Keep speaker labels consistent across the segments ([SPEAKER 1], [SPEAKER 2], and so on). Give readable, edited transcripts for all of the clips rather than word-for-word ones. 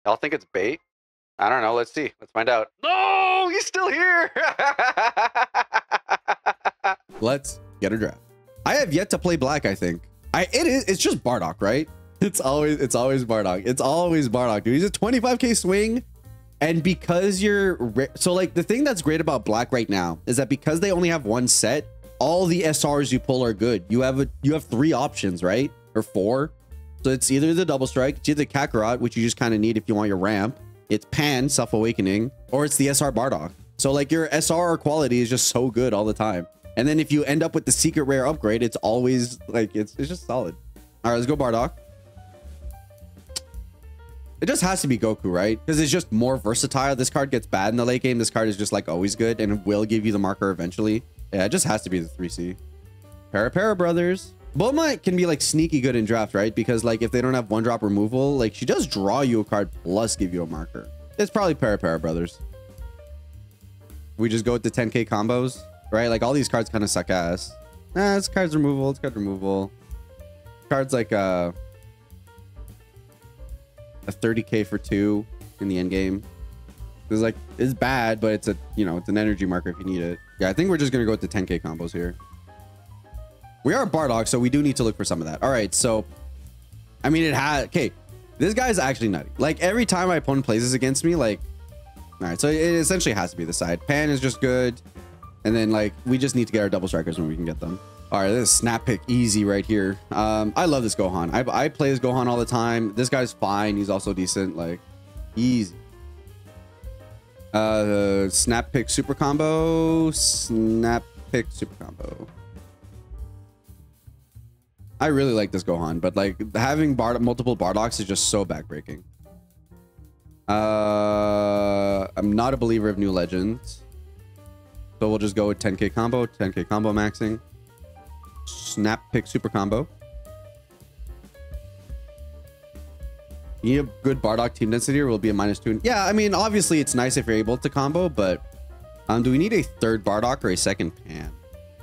[SPEAKER 1] Y'all think it's bait? I don't know. Let's see. Let's find out. No, he's still here.
[SPEAKER 2] Let's get a draft. I have yet to play black. I think it's just Bardock, right? It's always Bardock. It's always Bardock, dude. He's a 25k swing. And because so like the thing that's great about black right now is that because they only have one set, all the SRs you pull are good. You have 3 options, right? Or 4. So it's either the double strike, it's either Kakarot, which you just kind of need if you want your ramp. It's Pan, Self-Awakening, or it's the SR Bardock. So like your SR quality is just so good all the time. And then if you end up with the secret rare upgrade, it's always like, it's just solid. All right, let's go Bardock. It just has to be Goku, right? Because it's just more versatile. This card gets bad in the late game. This card is just like always good and will give you the marker eventually. Yeah, it just has to be the 3C. Para Brothers. Bulma can be like sneaky good in draft, right? Because like if they don't have 1-drop removal, like she does draw you a card plus give you a marker. It's probably Para Brothers. We just go with the 10k combos, right? Like all these cards kind of suck ass. It's cards removal. It's card removal. Cards like a 30k for 2 in the end game. It's like, it's bad, but it's it's an energy marker if you need it. Yeah, I think we're just gonna go with the 10k combos here. We are Bardock, so we do need to look for some of that. All right, so I mean, okay, this guy's actually nutty. Like every time my opponent plays this against me, like, all right, so it essentially has to be the side. Pan is just good, and then like we just need to get our double strikers when we can get them. All right, this is snap pick easy right here. I love this Gohan. I play this Gohan all the time. This guy's fine. He's also decent. Like easy. Snap pick super combo. Snap pick super combo. I really like this Gohan, but like having multiple Bardocks is just so backbreaking. I'm not a believer of new legends, so we'll just go with 10k combo maxing. Snap pick super combo. You need a good Bardock team density or will be a -2. Yeah, I mean, obviously it's nice if you're able to combo, but do we need a 3rd Bardock or a 2nd Pan?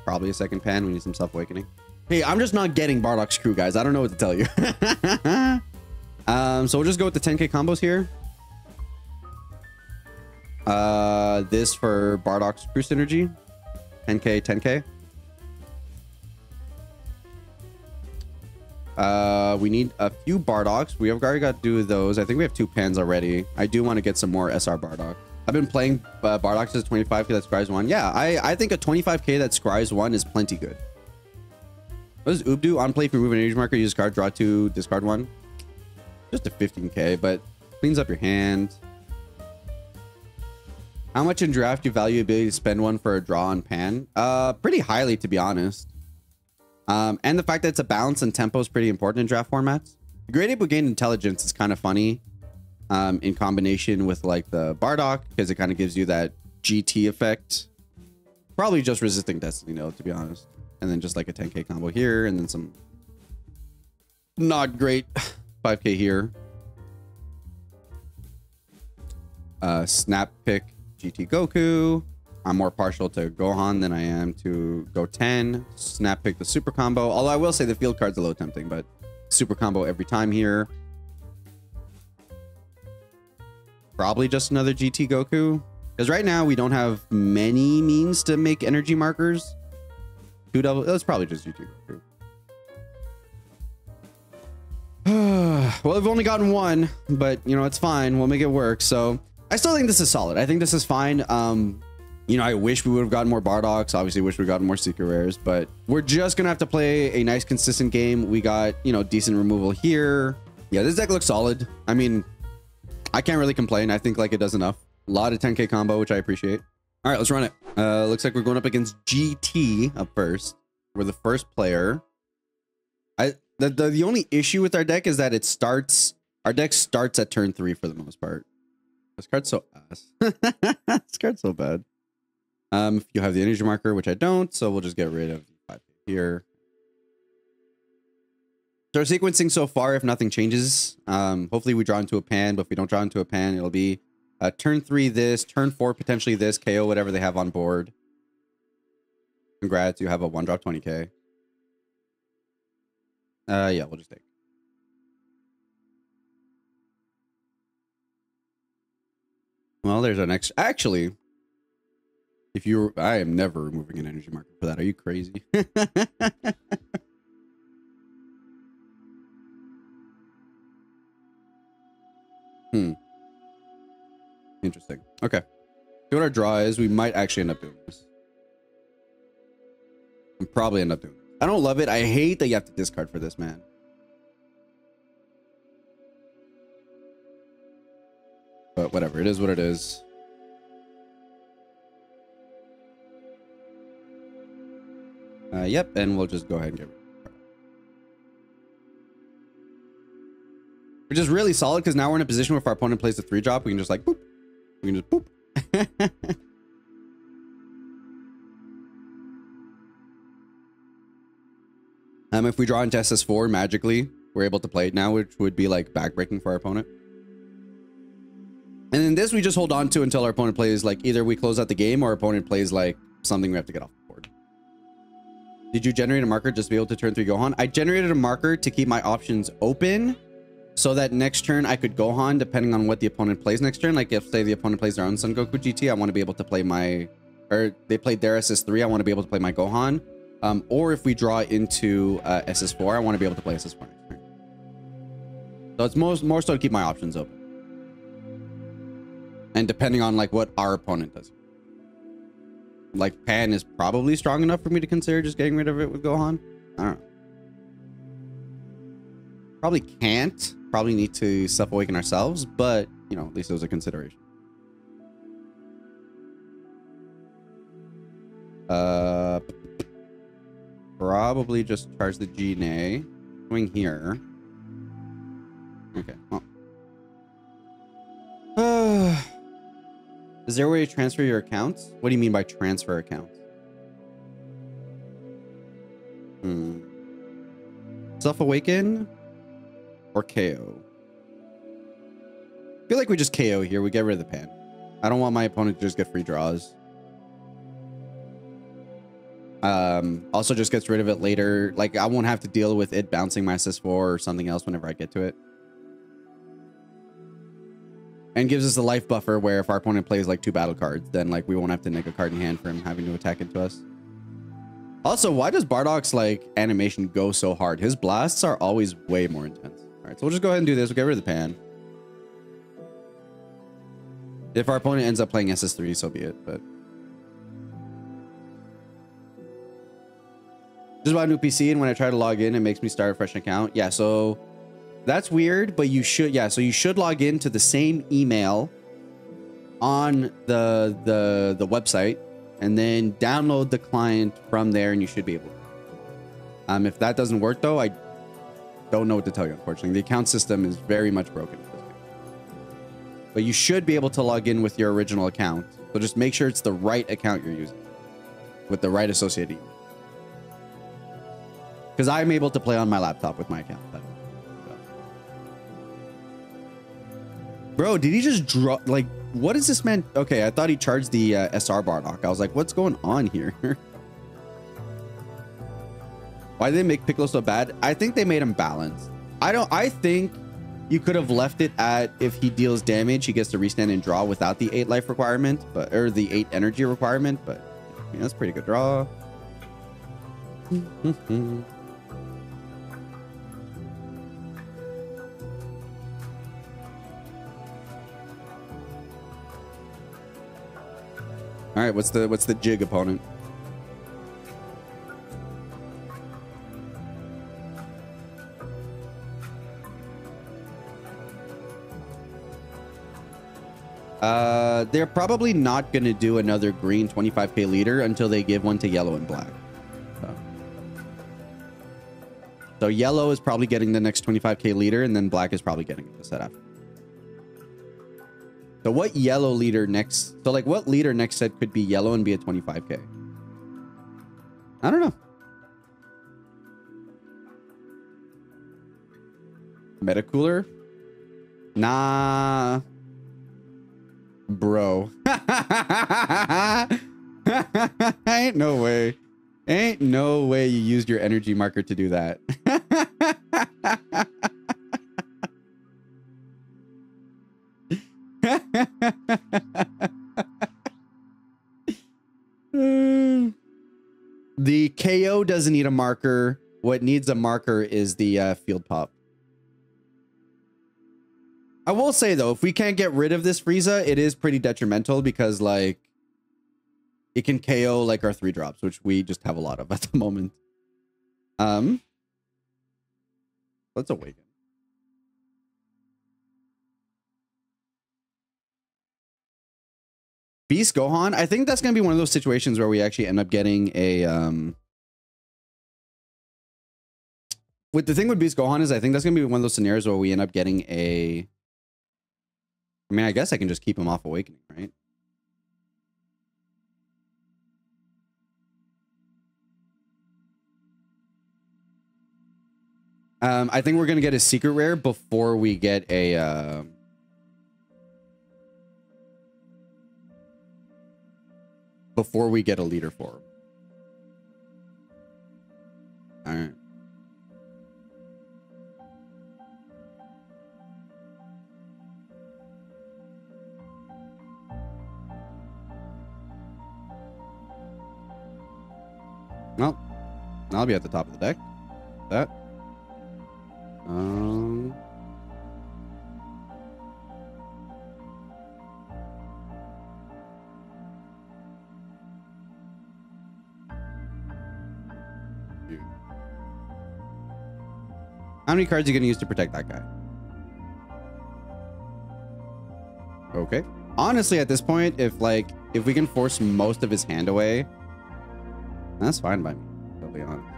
[SPEAKER 2] Probably a 2nd Pan. We need some Self-Awakening. Hey, I'm just not getting Bardock's crew, guys. I don't know what to tell you. So we'll just go with the 10k combos here. This for Bardock's crew synergy. 10k, 10k. We need a few Bardocks. We have already got to do those. I think we have 2 Pans already. I do want to get some more SR Bardock. I've been playing Bardocks as 25k that scries 1. Yeah, I think a 25k that scries 1 is plenty good. What does Oob do? On play, if you remove an energy marker, use card, draw 2, discard 1. Just a 15k, but cleans up your hand. How much in draft do you value ability to spend 1 for a draw on Pan? Pretty highly, to be honest. And the fact that it's a balance and tempo is pretty important in draft formats. The Great Ape will gain intelligence is kind of funny in combination with like the Bardock because it kind of gives you that GT effect. Probably just resisting Destiny though, to be honest. And then just like a 10k combo here and then some not great 5k here. Snap pick GT Goku. I'm more partial to Gohan than I am to Go 10. Snap pick the super combo. Although I will say the field card's a little tempting, but super combo every time here. Probably just another GT Goku. Because right now we don't have many means to make energy markers. 2 double. That's probably just GT Goku. Well, we've only gotten 1, but you know, it's fine. We'll make it work. So I still think this is solid. I think this is fine. You know, I wish we would have gotten more Bardocks. Obviously, wish we gotten more secret rares, but we're just gonna have to play a nice, consistent game. We got, you know, decent removal here. Yeah, this deck looks solid. I mean, I can't really complain. I think like it does enough. A lot of 10k combo, which I appreciate. All right, let's run it. Looks like we're going up against GT up first. We're the first player. The only issue with our deck is that it starts. Our deck starts at turn 3 for the most part. This card's so ass. This card's so bad. If you have the energy marker, which I don't, so we'll just get rid of 5 here. So our sequencing so far, if nothing changes, hopefully we draw into a Pan, but if we don't draw into a Pan, it'll be turn 3 this, turn 4 potentially this, KO whatever they have on board. Congrats, you have a 1-drop 20k. Yeah, we'll just take. Well, there's our next. Actually, if you, I am never removing an energy marker for that. Are you crazy? Interesting. Okay. See what our draw is. We might actually end up doing this. And probably end up doing this. I don't love it. I hate that you have to discard for this, man. But whatever. It is what it is. Yep. And we'll just go ahead and get rid of it. Which is really solid because now we're in a position where if our opponent plays the 3-drop, we can just like boop. We can just boop. If we draw into SS4 magically, we're able to play it now, which would be like backbreaking for our opponent. And then this we just hold on to until our opponent plays like either we close out the game or our opponent plays like something we have to get off the board. Did you generate a marker just to be able to turn 3 Gohan? I generated a marker to keep my options open so that next turn I could Gohan depending on what the opponent plays next turn. Like if say the opponent plays their own Son Goku GT, I want to be able to play my, or they played their SS3, I want to be able to play my Gohan. Or if we draw into SS4, I want to be able to play SS4 next turn. So it's more so to keep my options open. And depending on like what our opponent does. Like Pan is probably strong enough for me to consider just getting rid of it with Gohan. I don't know. Probably can't. Probably need to self-awaken ourselves, but you know, at least it was a consideration. Probably just charge the Gene. Swing here. Okay. Well. Is there a way to transfer your accounts? What do you mean by transfer accounts? Self-awaken or KO? I feel like we just KO here. We get rid of the Pan. I don't want my opponent to just get free draws. Also just gets rid of it later. Like I won't have to deal with it bouncing my SS4 or something else whenever I get to it. And gives us a life buffer where if our opponent plays like 2 battle cards, then like we won't have to nick a card in hand for him having to attack into us. Also, why does Bardock's like animation go so hard? His blasts are always way more intense. All right, so we'll just go ahead and do this. We'll get rid of the Pan. If our opponent ends up playing SS3, so be it. But just bought a new PC, and when I try to log in, it makes me start a fresh account. Yeah, so that's weird, but you should, yeah, so you should log in to the same email on the website and then download the client from there and you should be able to. If that doesn't work though, I don't know what to tell you, unfortunately. The account system is very much broken at this point. But you should be able to log in with your original account. So just make sure it's the right account you're using with the right associated email. Because I'm able to play on my laptop with my account. Bro, did he just draw? Like, what is this man? Okay, I thought he charged the SR Bardock. I was like, what's going on here? Why did they make Piccolo so bad? I think they made him balanced. I think you could have left it at if he deals damage, he gets to restand and draw without the 8 life requirement, but or the 8 energy requirement. But I mean, that's a pretty good draw. All right, what's the jig opponent? They're probably not going to do another green 25k leader until they give one to yellow and black. So yellow is probably getting the next 25k leader, and then black is probably getting the set after. So what yellow leader next? So like what leader next set could be yellow and be a 25k? I don't know. Meta cooler? Nah. Bro. Ain't no way. Ain't no way you used your energy marker to do that. The KO doesn't need a marker. What needs a marker is the field pop. I will say though, if we can't get rid of this Frieza, it is pretty detrimental because like it can KO like our 3-drops, which we just have a lot of at the moment. Let's awaken. Beast Gohan, I think that's going to be one of those situations where we actually end up getting a with the thing with Beast Gohan is I think that's going to be one of those scenarios where we end up getting a I mean, I guess I can just keep him off awakening, right? I think we're going to get a secret rare before we get a leader for him. All right. Well, I'll be at the top of the deck. That. How many cards are you going to use to protect that guy? Okay. Honestly, at this point, if we can force most of his hand away, that's fine by me, to be honest.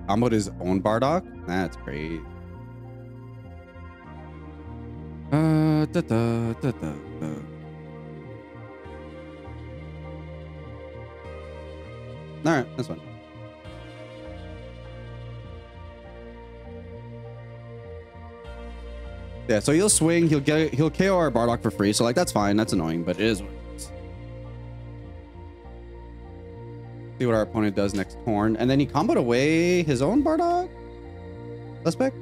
[SPEAKER 2] Comboed his own Bardock? That's great. All right, that's fine. Yeah, so he'll swing, he'll KO our Bardock for free, so like that's fine, that's annoying, but it is what it is. See what our opponent does next turn, and then he comboed away his own Bardock. Suspect.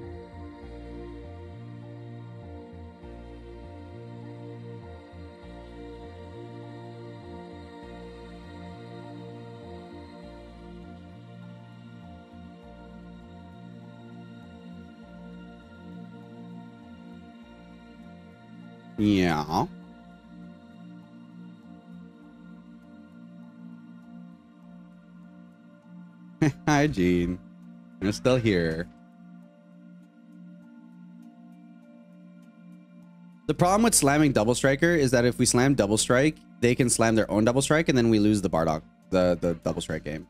[SPEAKER 2] Yeah. Hi, Gene. You're still here. The problem with slamming Double Striker is that if we slam Double Strike, they can slam their own Double Strike, and then we lose the Bardock, the Double Strike game.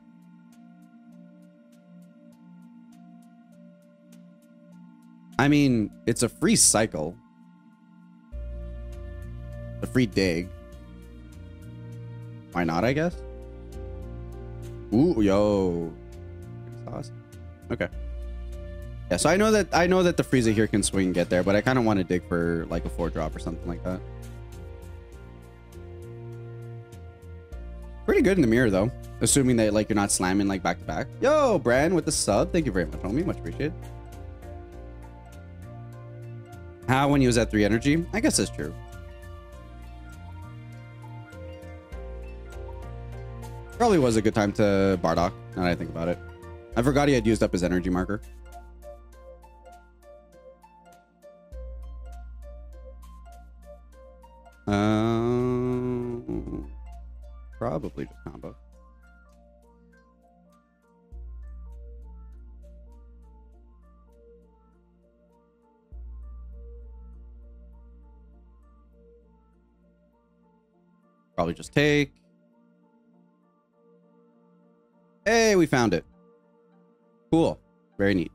[SPEAKER 2] I mean, it's a free cycle. A free dig. Why not, I guess? Ooh, yo. Okay. Yeah, so I know that the Frieza here can swing and get there, but I kind of want to dig for like a 4-drop or something like that. Pretty good in the mirror though, assuming that like you're not slamming like back to back. Yo, Bran with the sub. Thank you very much, homie. Much appreciated. How when he was at 3 energy? I guess that's true. Probably was a good time to Bardock, now that I think about it. I forgot he had used up his energy marker. Probably just combo. Probably just take. Hey, we found it. Cool. Very neat.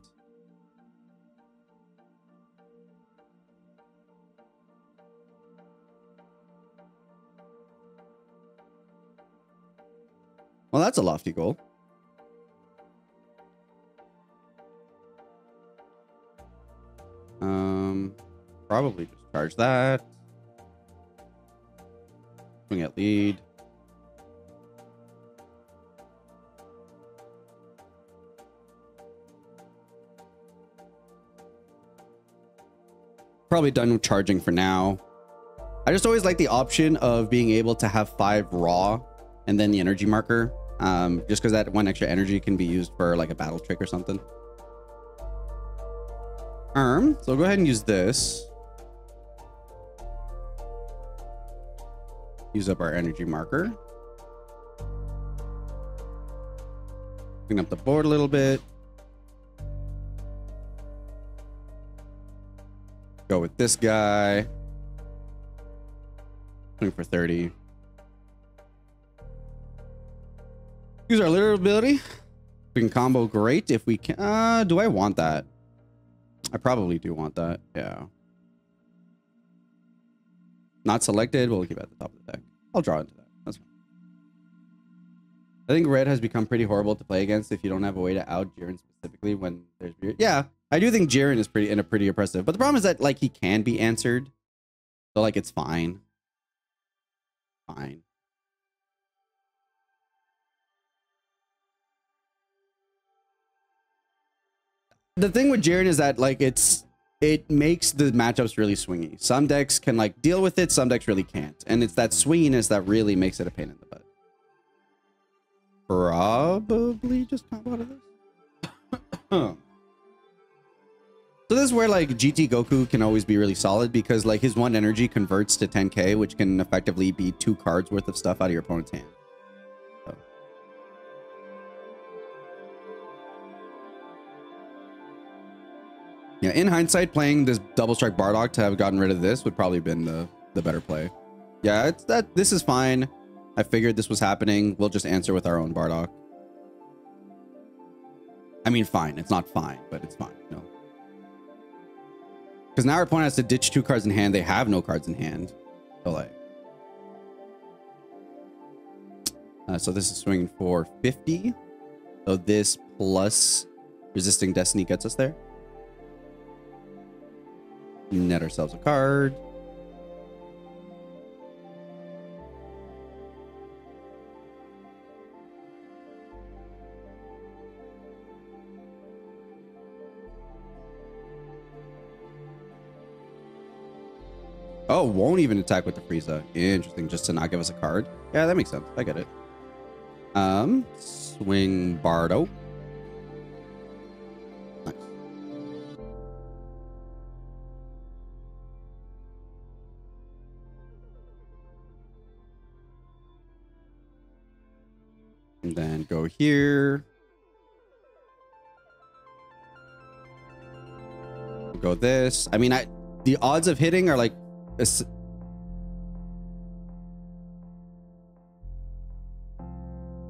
[SPEAKER 2] Well, that's a lofty goal. Probably just Charge that. Swing at lead. Probably done with charging for now. I just always like the option of being able to have 5 raw and then the energy marker. Just because that 1 extra energy can be used for like a battle trick or something. So go ahead and use this. Use up our energy marker. Clean up the board a little bit. Go with this guy. Swing for 30. Use our literal ability. We can combo great if we can. Do I want that? I probably do want that. Yeah. Not selected. We'll keep it at the top of the deck. I'll draw into that. That's fine. I think red has become pretty horrible to play against if you don't have a way to out Jiren specifically when there's beard. Yeah, I do think Jiren is pretty oppressive. But the problem is that like he can be answered. So like it's fine. Fine. The thing with Jiren is that like it makes the matchups really swingy. Some decks can like deal with it, some decks really can't. And it's that swinginess that really makes it a pain in the butt. Probably just combo out of this. So this is where like GT Goku can always be really solid because like his 1 energy converts to 10k, which can effectively be 2 cards worth of stuff out of your opponent's hand. So. Yeah, in hindsight, playing this double strike Bardock to have gotten rid of this would probably have been the better play. Yeah, it's that this is fine. I figured this was happening. We'll just answer with our own Bardock. I mean, fine. It's not fine, but it's fine. No. Because now our opponent has to ditch 2 cards in hand. They have no cards in hand. So like. So this is swinging for 50. So this plus resisting destiny gets us there. Net ourselves a card. Oh, won't even attack with the Frieza. Interesting, just to not give us a card. Yeah, that makes sense. I get it. Swing Bardo. Nice. And then go here. Go this. I mean, the odds of hitting are like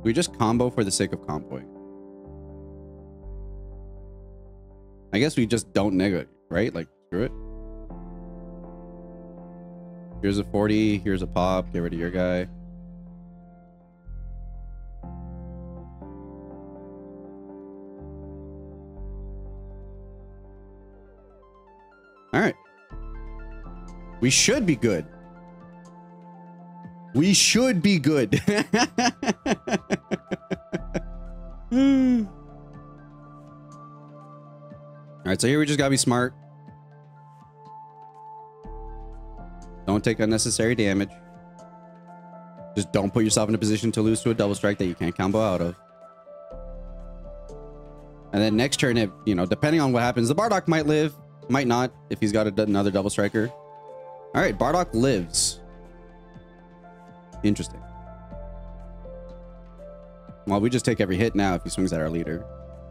[SPEAKER 2] we just combo for the sake of comboing. I guess we just don't negate, right? Like, screw it. Here's a 40. Here's a pop. Get rid of your guy. All right. We should be good. We should be good. All right, so here we just gotta be smart. Don't take unnecessary damage. Just don't put yourself in a position to lose to a double strike that you can't combo out of. And then next turn, if, you know, depending on what happens, the Bardock might live, might not, if he's got another double striker. All right, Bardock lives. Interesting. Well, we just take every hit now if he swings at our leader.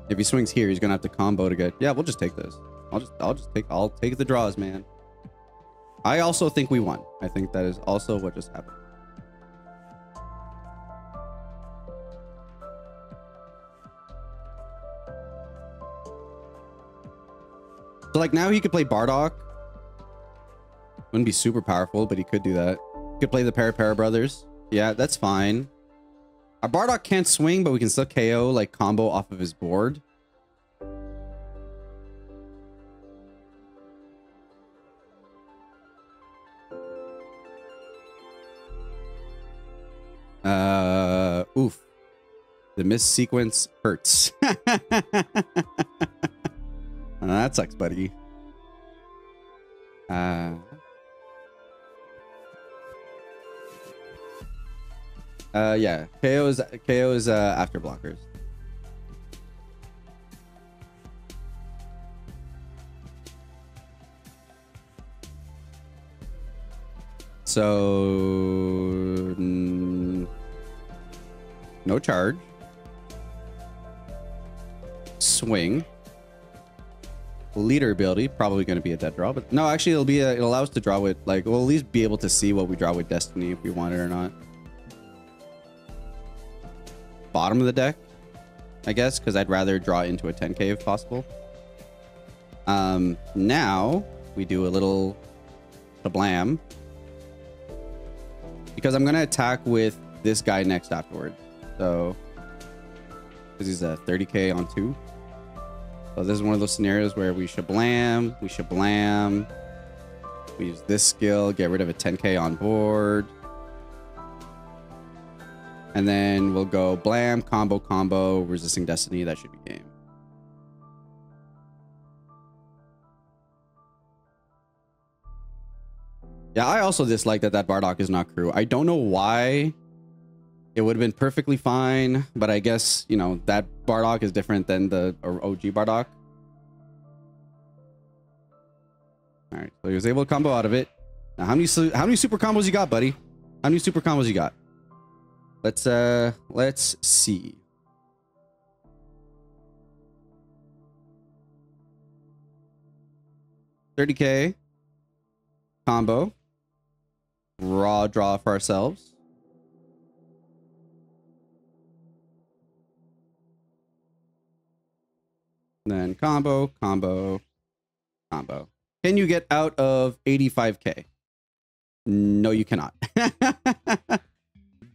[SPEAKER 2] If he swings here, he's gonna have to combo to get. Yeah, we'll just take this. I'll take the draws, man. I also think we won. I think that is also what just happened. So like now he could play Bardock. Wouldn't be super powerful, but he could do that. He could play the Para brothers. Yeah, that's fine. Our Bardock can't swing, but we can still KO, like combo off of his board. Oof. The miss sequence hurts. That sucks, buddy. Yeah. KO's after blockers. So no charge. Swing. Leader ability, probably going to be a dead draw, but no, actually it'll allow us to draw with, like, we'll at least be able to see what we draw with Destiny if we want it or not. Bottom of the deck, I guess, because I'd rather draw into a 10k if possible. Now we do a little blam because I'm going to attack with this guy next afterwards. So because he's a 30k on 2. So this is one of those scenarios where we shablam, we use this skill, get rid of a 10k on board. And then we'll go blam, combo, resisting Destiny. That should be game. Yeah, I also dislike that Bardock is not crew. I don't know why. It would have been perfectly fine, but I guess, you know, that Bardock is different than the OG Bardock. All right, so he was able to combo out of it. Now, how many super combos you got, buddy? How many super combos you got? Let's see. $30k combo. Raw draw for ourselves. Then combo. Can you get out of 85k? No, you cannot.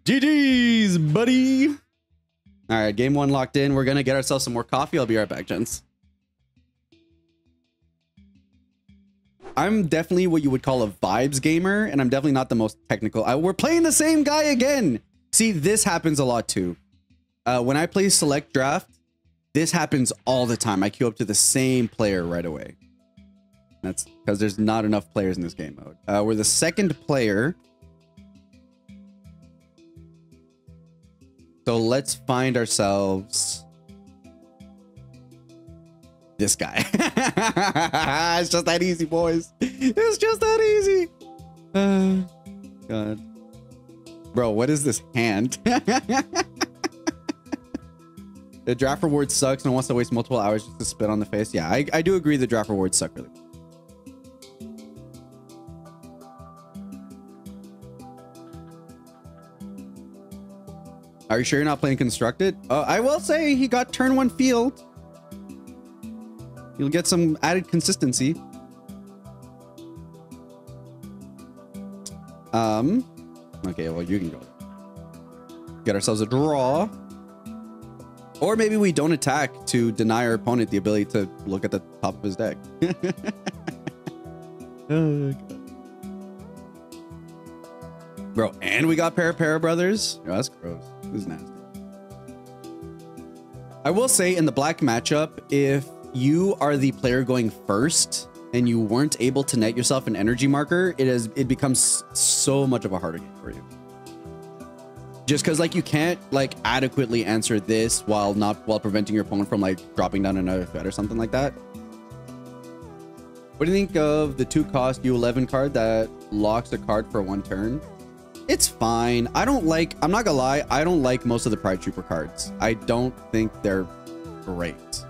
[SPEAKER 2] GG's, buddy. All right, game 1 locked in. We're going to get ourselves some more coffee. I'll be right back, gents. I'm definitely what you would call a vibes gamer, and I'm definitely not the most technical. We're playing the same guy again. See, this happens a lot too. When I play select draft, this happens all the time. I queue up to the same player right away. That's because there's not enough players in this game mode. We're the second player. So let's find ourselves this guy. It's just that easy, boys. It's just that easy. God. Bro, what is this hand? The draft reward sucks and wants to waste multiple hours just to spit on the face. Yeah, I do agree the draft rewards suck really. Are you sure you're not playing constructed? I will say he got turn 1 field. You'll get some added consistency. Okay, well, you can go. Get ourselves a draw. Or maybe we don't attack to deny our opponent the ability to look at the top of his deck. Oh, God. Bro, and we got Para Brothers. Oh, that's gross. This is nasty. I will say in the black matchup, if you are the player going first and you weren't able to net yourself an energy marker, it becomes so much of a harder game for you. Just because, like, you can't, like, adequately answer this while preventing your opponent from, like, dropping down another threat or something like that. What do you think of the 2-cost U11 card that locks a card for 1 turn? It's fine. I'm not gonna lie, I don't like most of the Pride Trooper cards. I don't think they're great.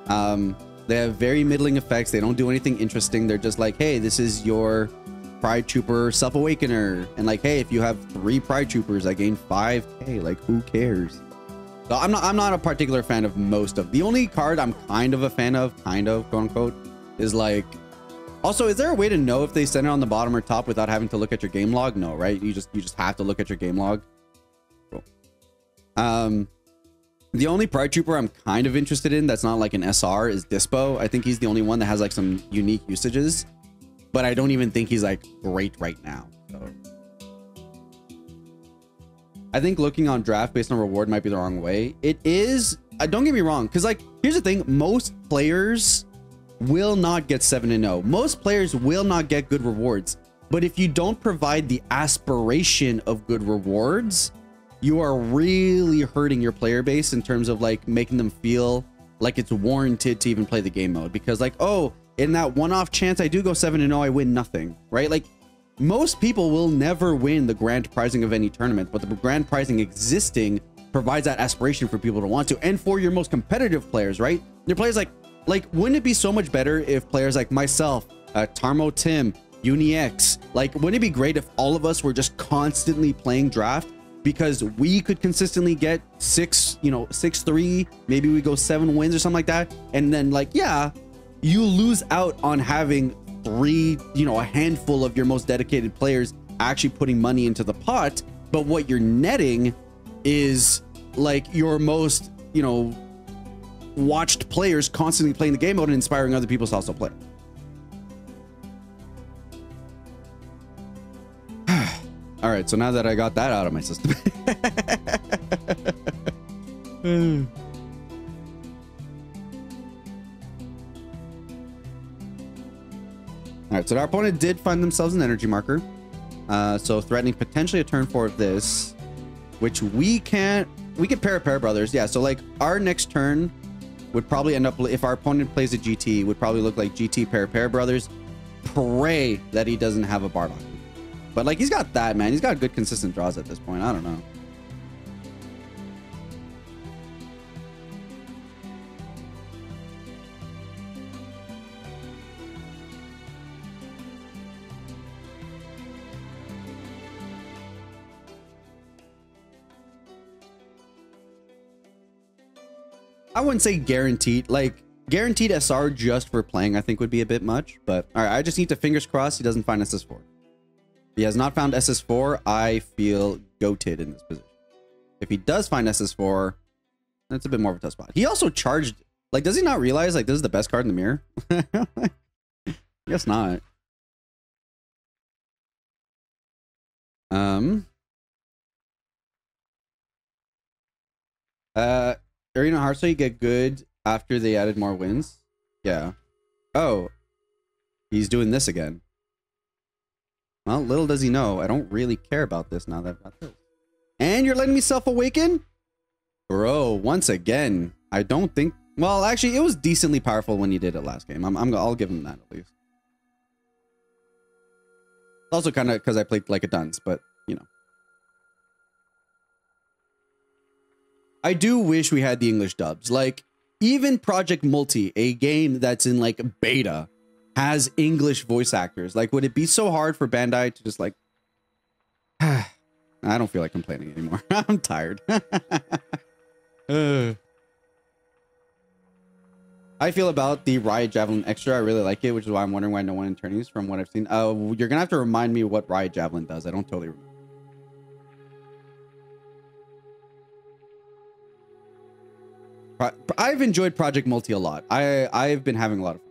[SPEAKER 2] They have very middling effects. They don't do anything interesting. They're just like, hey, this is your Pride Trooper Self-Awakener, and like, hey, if you have 3 Pride Troopers, I gain 5k. Like, who cares? So I'm not a particular fan of most of. The only card I'm kind of a fan of, quote unquote, is like. Also, is there a way to know if they send it on the bottom or top without having to look at your game log? No, right? You just have to look at your game log. Cool. The only Pride Trooper I'm kind of interested in that's not like an SR is Dispo. I think he's the only one that has like some unique usages, but I don't even think he's like great right now. So. I think looking on draft based on reward might be the wrong way. It is, don't get me wrong, because like, here's the thing, most players will not get 7-0. Most players will not get good rewards. But if you don't provide the aspiration of good rewards, you are really hurting your player base in terms of like making them feel like it's warranted to even play the game mode. Because like, oh, in that one-off chance I do go 7-0, I win nothing, right? Like, most people will never win the grand prizing of any tournament, but the grand prizing existing provides that aspiration for people to want to, and for your most competitive players, right? Your players like wouldn't it be so much better if players like myself, Tarmo Tim, UniX, like, wouldn't it be great if all of us were just constantly playing draft, because we could consistently get 6-3, maybe we go 7 wins or something like that, and then like, yeah, you lose out on having a handful of your most dedicated players actually putting money into the pot, but what you're netting is like your most, watched players constantly playing the game mode and inspiring other people to also play. All right, so now that I got that out of my system. All right, so our opponent did find themselves an energy marker. So threatening potentially a turn 4 of this, which we can pair brothers. Yeah, so like our next turn would probably end up, if our opponent plays a GT, would probably look like GT pair brothers. Pray that he doesn't have a Bardock. But like, he's got that, man. He's got good consistent draws at this point. I don't know. I wouldn't say guaranteed. Like, guaranteed SR just for playing, I think would be a bit much. But all right, I just need to fingers crossed he doesn't find SS4. If he has not found SS4, I feel goated in this position. If he does find SS4, that's a bit more of a tough spot. He also charged. Like, does he not realize like this is the best card in the mirror? Guess not. Arena Hearthstone, you get good after they added more wins. Yeah. Oh, he's doing this again. Well, little does he know, I don't really care about this now that I've got this. And you're letting me self-awaken? Bro, once again, I don't think... Well, actually, it was decently powerful when you did it last game. I'll give him that at least. Also kind of because I played like a dunce, but, I do wish we had the English dubs. Like, even Project Multi, a game that's in like beta, has English voice actors. Like, would it be so hard for Bandai to just like... I don't feel like complaining anymore. I'm tired. I feel about the Riot Javelin Extra. I really like it, which is why I'm wondering why no one in tourneys from what I've seen. You're gonna have to remind me what Riot Javelin does. I don't totally remember. I've enjoyed Project Multi a lot. I've been having a lot of fun.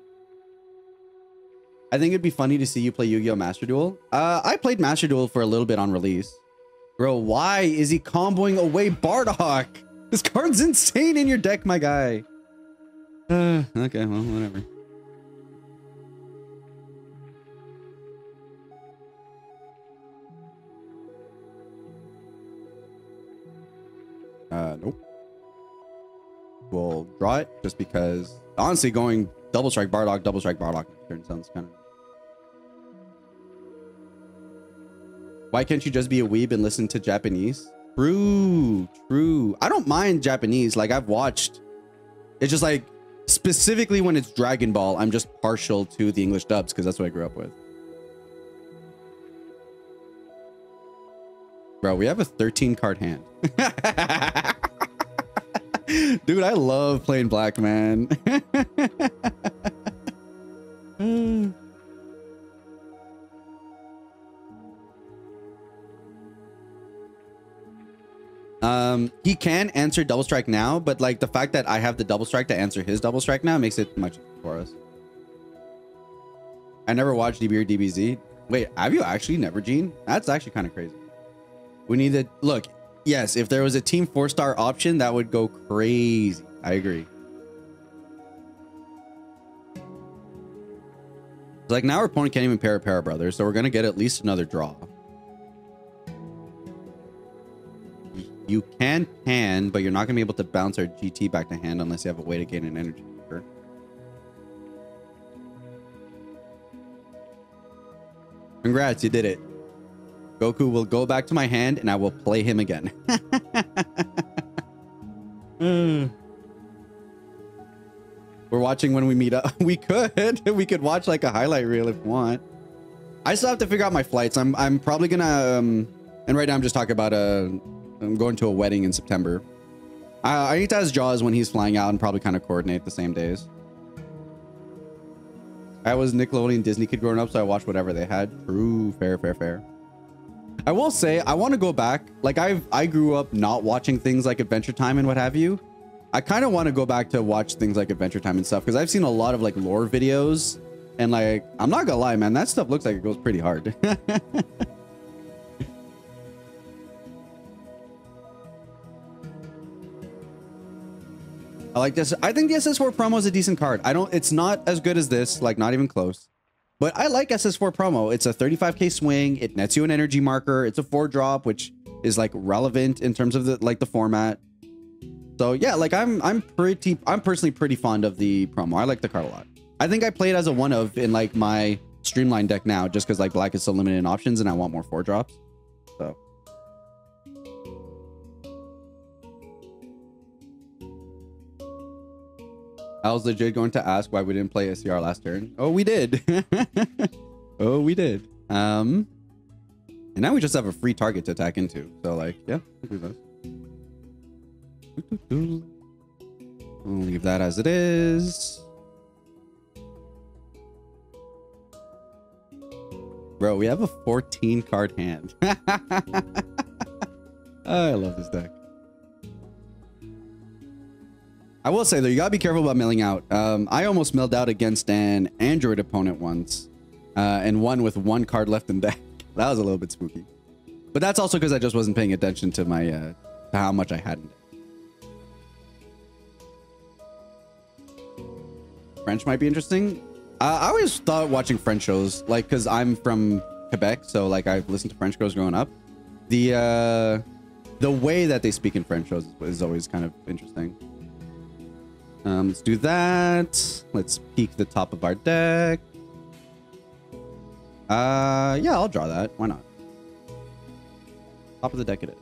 [SPEAKER 2] I think it'd be funny to see you play Yu-Gi-Oh! Master Duel. I played Master Duel for a little bit on release. Bro, why is he comboing away Bardock? This card's insane in your deck, my guy. Okay, well, whatever. Nope. We'll draw it just because honestly going double strike Bardock turn sounds kind of... Why can't you just be a weeb and listen to Japanese? True. I don't mind Japanese. Like, I've watched. It's just like specifically when it's Dragon Ball, I'm just partial to the English dubs because that's what I grew up with. Bro, we have a 13 card hand. Dude, I love playing black, man. He can answer double strike now, but like the fact that I have the double strike to answer his double strike now makes it much easier for us. I never watched DB or DBZ. Wait, have you actually never, Gene? That's actually kind of crazy. We need to look. Yes, if there was a team 4-star option, that would go crazy. I agree. Like now our opponent can't even pair a Para Brothers, so we're gonna get at least another draw. You can, but you're not gonna be able to bounce our GT back to hand unless you have a way to gain an energy marker. Congrats, you did it. Goku will go back to my hand and I will play him again. We're watching when we meet up. We could watch like a highlight reel if you want. I still have to figure out my flights. I'm probably gonna and right now I'm just talking about I'm going to a wedding in September. I need to ask Jaws when he's flying out and probably kind of coordinate the same days. I was Nickelodeon Disney kid growing up, so I watched whatever they had. True, fair. I will say I want to go back. Like I grew up not watching things like Adventure Time and what have you. I kind of want to go back to watch things like Adventure Time and stuff because I've seen a lot of like lore videos and like I'm not gonna lie, man, that stuff looks like it goes pretty hard. I like this. I think the SS4 promo is a decent card. It's not as good as this, like not even close. But I like SS4 promo. It's a 35k swing. It nets you an energy marker. It's a 4-drop, which is like relevant in terms of the format. So yeah, like I'm personally pretty fond of the promo. I like the card a lot. I think I play it as a 1-of in like my streamline deck now, just because like black is so limited in options and I want more 4-drops. So I was legit going to ask why we didn't play SCR last turn. Oh, we did. Oh, we did. And now we just have a free target to attack into. So like, yeah, I'll do this. We'll leave that as it is. Bro, we have a 14 card hand. I love this deck. I will say though, you gotta be careful about milling out. I almost milled out against an Android opponent once, and won with 1 card left in deck. That was a little bit spooky, but that's also because I just wasn't paying attention to my to how much I had in deck. French might be interesting. I always thought watching French shows, like, because I'm from Quebec, so like I've listened to French shows growing up. The way that they speak in French shows is always kind of interesting. Let's do that. Let's peek the top of our deck. Yeah, I'll draw that. Why not? Top of the deck it is.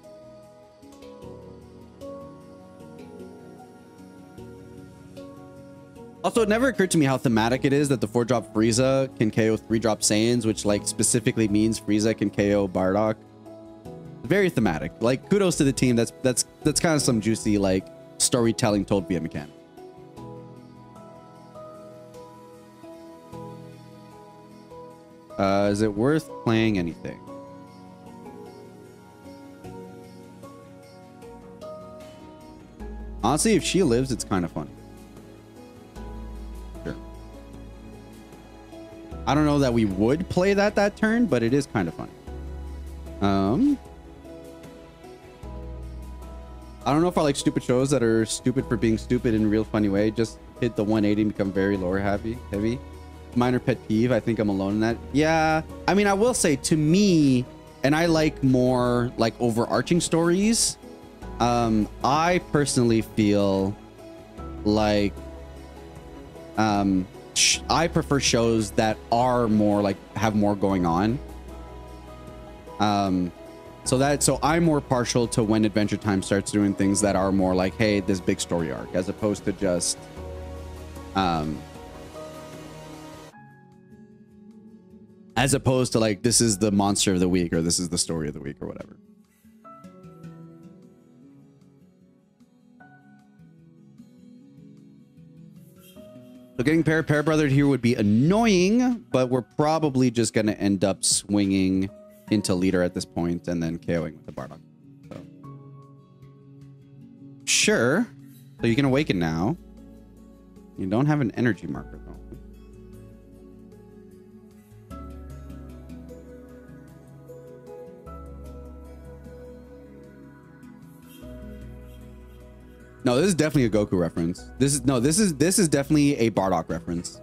[SPEAKER 2] Also, it never occurred to me how thematic it is that the 4-drop Frieza can KO 3-drop Saiyans, which like specifically means Frieza can KO Bardock. Very thematic. Like, kudos to the team. That's kind of some juicy like storytelling told via mechanic. Is it worth playing anything? Honestly, if she lives, it's kind of fun. Sure. I don't know that we would play that turn, but it is kind of fun. I don't know if I like stupid shows that are stupid for being stupid in a real funny way. Just hit the 180 and become very lore heavy. Minor pet peeve. I think I'm alone in that. Yeah. I mean, I will say to me, and I like more like overarching stories. I personally feel like I prefer shows that are more like have more going on. So I'm more partial to when Adventure Time starts doing things that are more like, hey, this big story arc, as opposed to just like, this is the monster of the week, or this is the story of the week, or whatever. So getting pair brothered here would be annoying, but we're probably just going to end up swinging into leader at this point and then KOing with the Bardock. So. Sure. So you can awaken now. You don't have an energy marker though. No, this is definitely a Goku reference. This is definitely a Bardock reference.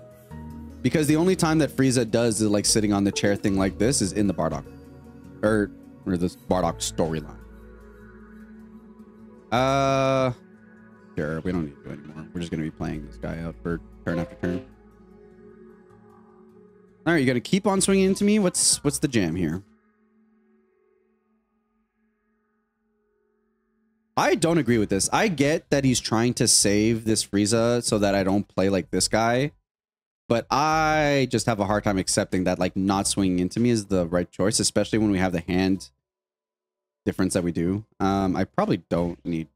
[SPEAKER 2] Because the only time that Frieza does the like sitting on the chair thing like this is in the Bardock or this Bardock storyline. Sure, we don't need to do anymore. We're just gonna be playing this guy out for turn after turn. All right, you gonna keep on swinging into me? What's the jam here? I don't agree with this. I get that he's trying to save this Frieza so that I don't play like this guy, but I just have a hard time accepting that like not swinging into me is the right choice, especially when we have the hand difference that we do. I probably don't need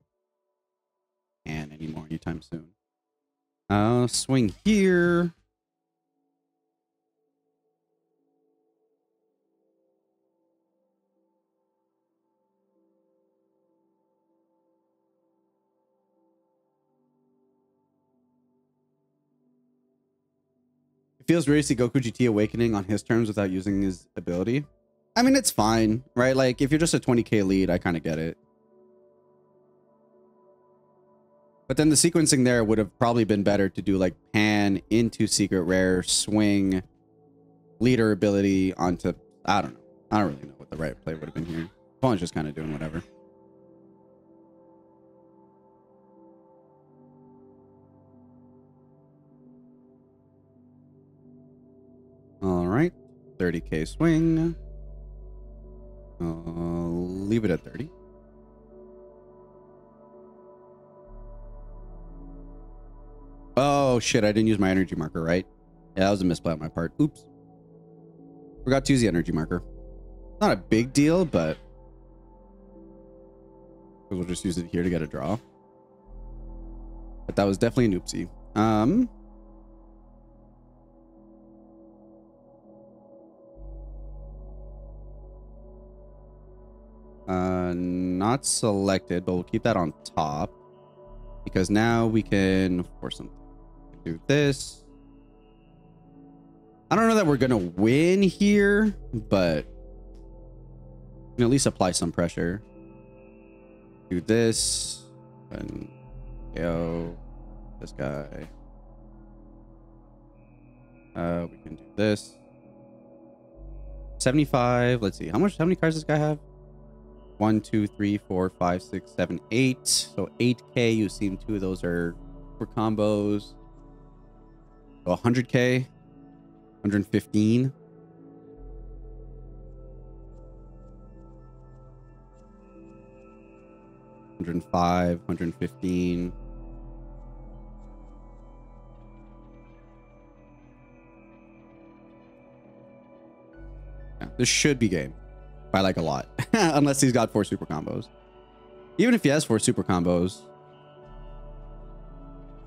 [SPEAKER 2] hand anymore anytime soon. Swing here. Feels weird to see Goku GT awakening on his terms without using his ability. I mean, it's fine, right? Like, if you're just a 20k lead, I kind of get it. But then the sequencing there would have probably been better to do like pan into secret rare, swing, leader ability onto... I don't know. I don't really know what the right play would have been here. Opponent's just kind of doing whatever. All right, 30k swing. Leave it at 30. Oh shit, I didn't use my energy marker, right? Yeah, that was a misplay on my part. Oops. Forgot to use the energy marker. Not a big deal, but we'll just use it here to get a draw. But that was definitely an oopsie. Not selected, but we'll keep that on top because now we can force something. Do this. I don't know that we're gonna win here, but we can at least apply some pressure. Do this and go this guy. We can do this. 75. Let's see how many cards does this guy have? 1, 2, 3, 4, 5, 6, 7, 8. So 8k. You see 2 of those are for combos. So 100k, 115. $105, 115. Yeah, this should be game by like a lot, unless he's got 4 super combos. Even if he has 4 super combos,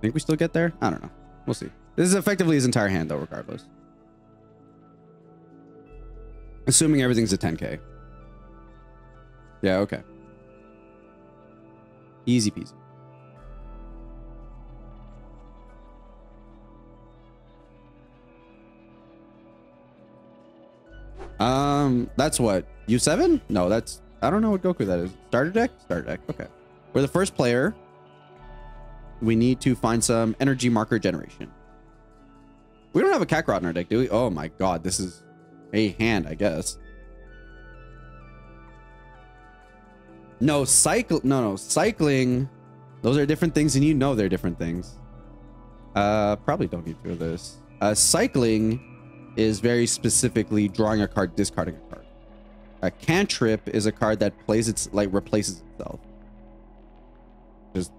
[SPEAKER 2] think we still get there? I don't know. We'll see. This is effectively his entire hand, though, regardless. Assuming everything's a 10k. Yeah, okay. Easy peasy. That's what? U7? No, that's... I don't know what Goku that is. Starter deck? Starter deck. Okay. We're the first player. We need to find some energy marker generation. We don't have a Kakarot in our deck, do we? Oh my god, this is a hand, I guess. No, cycling. Those are different things, and you know they're different things. Probably don't need 2 of this. Cycling is very specifically drawing a card, discarding a card. A cantrip is a card that replaces itself. Just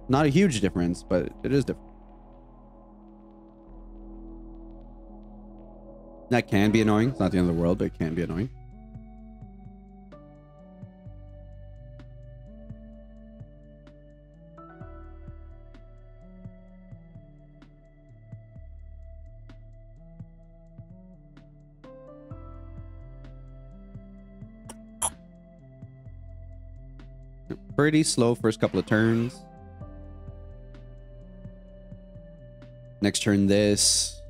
[SPEAKER 2] not a huge difference, but it is different. That can be annoying. It's not the end of the world, but it can be annoying. Pretty slow first couple of turns. Next turn this,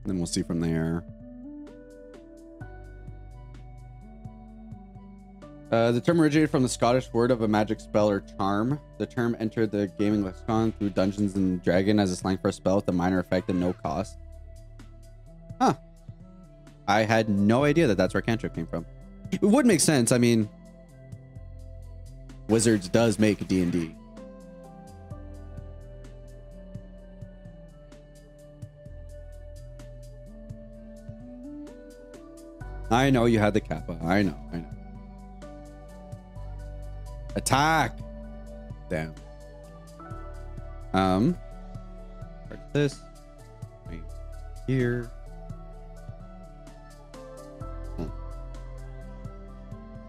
[SPEAKER 2] then we'll see from there. The term originated from the Scottish word of a magic spell or charm. The term entered the gaming lexicon through Dungeons and Dragon as a slang for a spell with a minor effect and no cost. Huh. I had no idea that that's where cantrip came from. It would make sense. I mean, Wizards does make D&D. I know you had the Kappa. I know. Attack! Damn. Start this. Right here.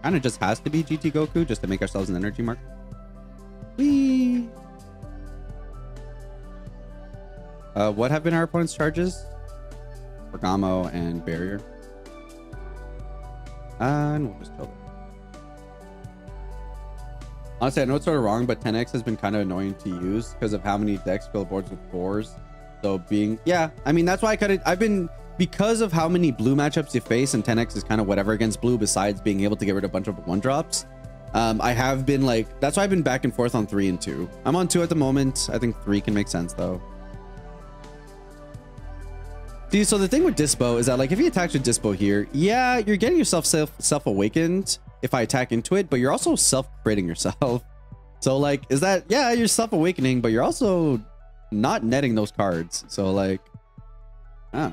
[SPEAKER 2] Kind of just has to be GT Goku just to make ourselves an energy mark. Whee! What have been our opponent's charges? Bergamo and Barrier. And we'll just kill them. Honestly, I know it's sort of wrong, but 10x has been kind of annoying to use because of how many decks fill boards with 4s. So being, yeah, I mean, that's why I've been, because of how many blue matchups you face, and 10x is kind of whatever against blue besides being able to get rid of a bunch of 1-drops. I have been like, that's why I've been back and forth on 3 and 2. I'm on 2 at the moment. I think 3 can make sense though. See, so the thing with Dispo is that like if he attacks with Dispo here, yeah, you're getting yourself self-awakened if I attack into it, but you're also self-critting yourself. So like, is that, yeah, you're self-awakening, but you're also not netting those cards. So like, that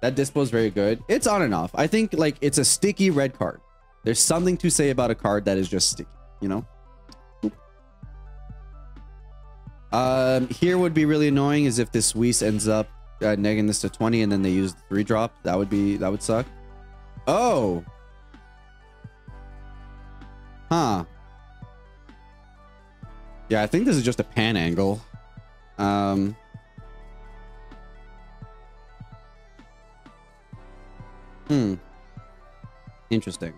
[SPEAKER 2] Dispo is very good. It's on and off. I think like it's a sticky red card. There's something to say about a card that is just sticky, you know? Here would be really annoying is if this Whis ends up negging this to 20 and then they use the 3-drop. That would suck. Oh. Huh. Yeah, I think this is just a pan angle. Interesting.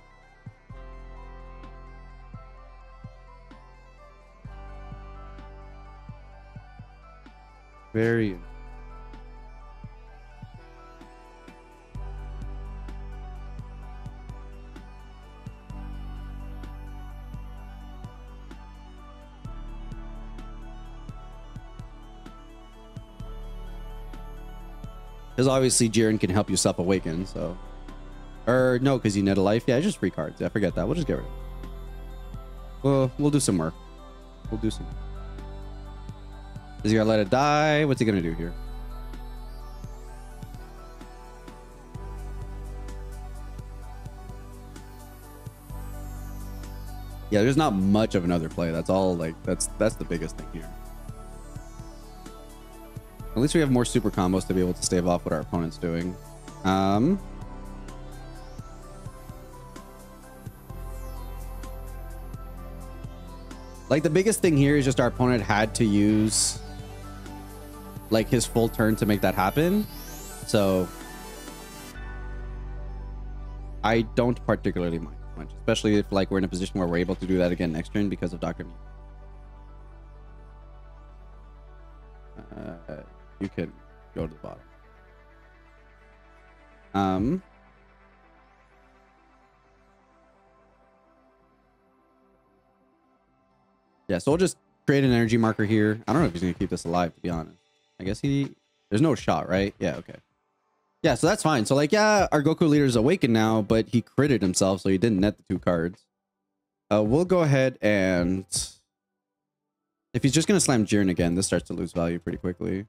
[SPEAKER 2] Very. Because obviously Jiren can help you self-awaken, so. Or no, because you net a life. Yeah, it's just free cards. Yeah, forget that. We'll just get rid of it. Well, we'll do some work. We'll do some work. Is he gonna let it die? What's he gonna do here? Yeah, there's not much of another play. That's all like that's the biggest thing here. At least we have more super combos to be able to stave off what our opponent's doing. Like the biggest thing here is just our opponent had to use like his full turn to make that happen. So I don't particularly mind much, especially if like we're in a position where we're able to do that again next turn because of Dr. Mew. You can go to the bottom. Yeah, so we'll just create an energy marker here. I don't know if he's gonna keep this alive, to be honest. I guess there's no shot, right? Yeah, okay. Yeah, so that's fine. So like, yeah, our Goku leader is awakened now, but he critted himself, so he didn't net the 2 cards. We'll go ahead and if he's just gonna slam Jiren again, this starts to lose value pretty quickly.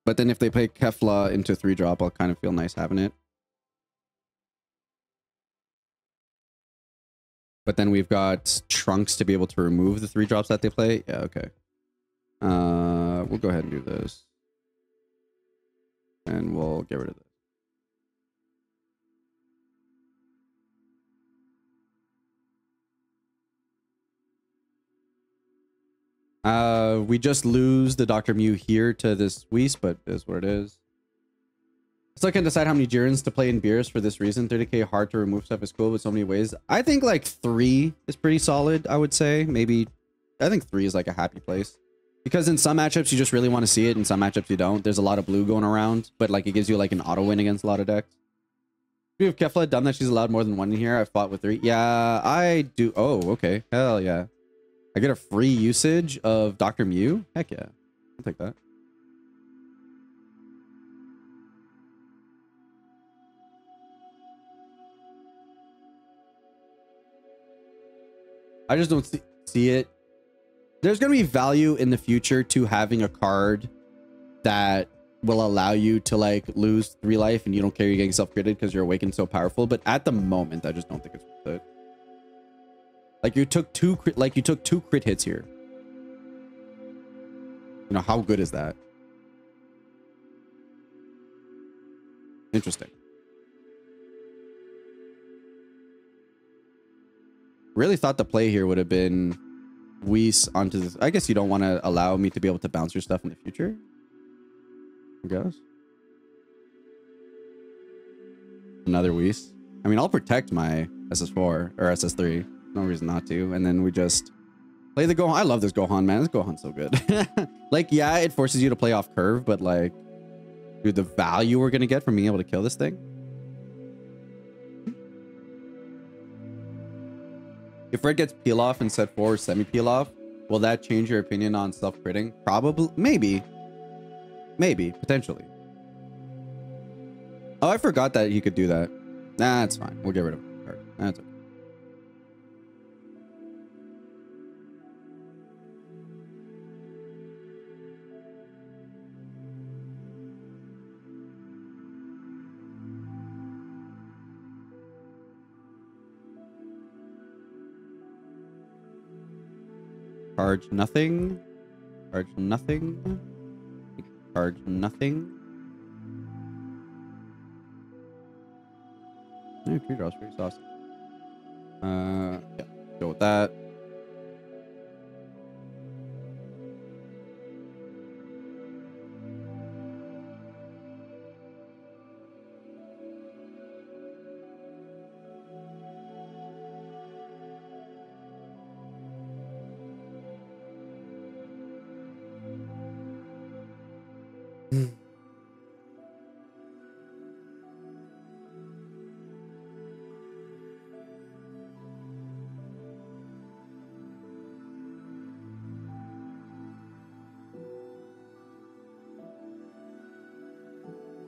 [SPEAKER 2] But then if they play Kefla into 3-drop, I'll kind of feel nice having it. But then we've got Trunks to be able to remove the 3-drops that they play. Yeah, okay. We'll go ahead and do this. And we'll get rid of this. We just lose the Dr. Mew here to this Whis, but it is what it is. So I can decide how many Jirens to play in Beers for this reason. 30k hard to remove stuff is cool with so many ways. I think like 3 is pretty solid, I would say. Maybe, I think 3 is like a happy place. Because in some matchups, you just really want to see it. In some matchups, you don't. There's a lot of blue going around, but like it gives you like an auto win against a lot of decks. Have Kefla done that? She's allowed more than one in here. I fought with 3. Yeah, I do. Oh, okay. Hell yeah. I get a free usage of Dr. Mew? Heck yeah. I'll take that. I just don't see it. There's going to be value in the future to having a card that will allow you to like lose 3 life and you don't care you're getting self-critted because your awakened so powerful. But at the moment, I just don't think it's worth it. Like you took 2 crit hits here. You know, how good is that? Interesting. Really thought the play here would have been Whis onto this. I guess you don't want to allow me to be able to bounce your stuff in the future. I guess. Another Whis. I mean, I'll protect my SS4 or SS3. No reason not to. And then we just play the Gohan. I love this Gohan, man. This Gohan's so good. Like, yeah, it forces you to play off curve, but like, dude, the value we're going to get from being able to kill this thing. If Red gets peel off and set 4 semi peel off, will that change your opinion on self-critting? Probably. Maybe. Maybe. Potentially. Oh, I forgot that he could do that. Nah, that's fine. We'll get rid of it. That's okay. Charge nothing. Charge nothing. Charge nothing. Yeah, tree draw's pretty saucy. Yeah, go with that.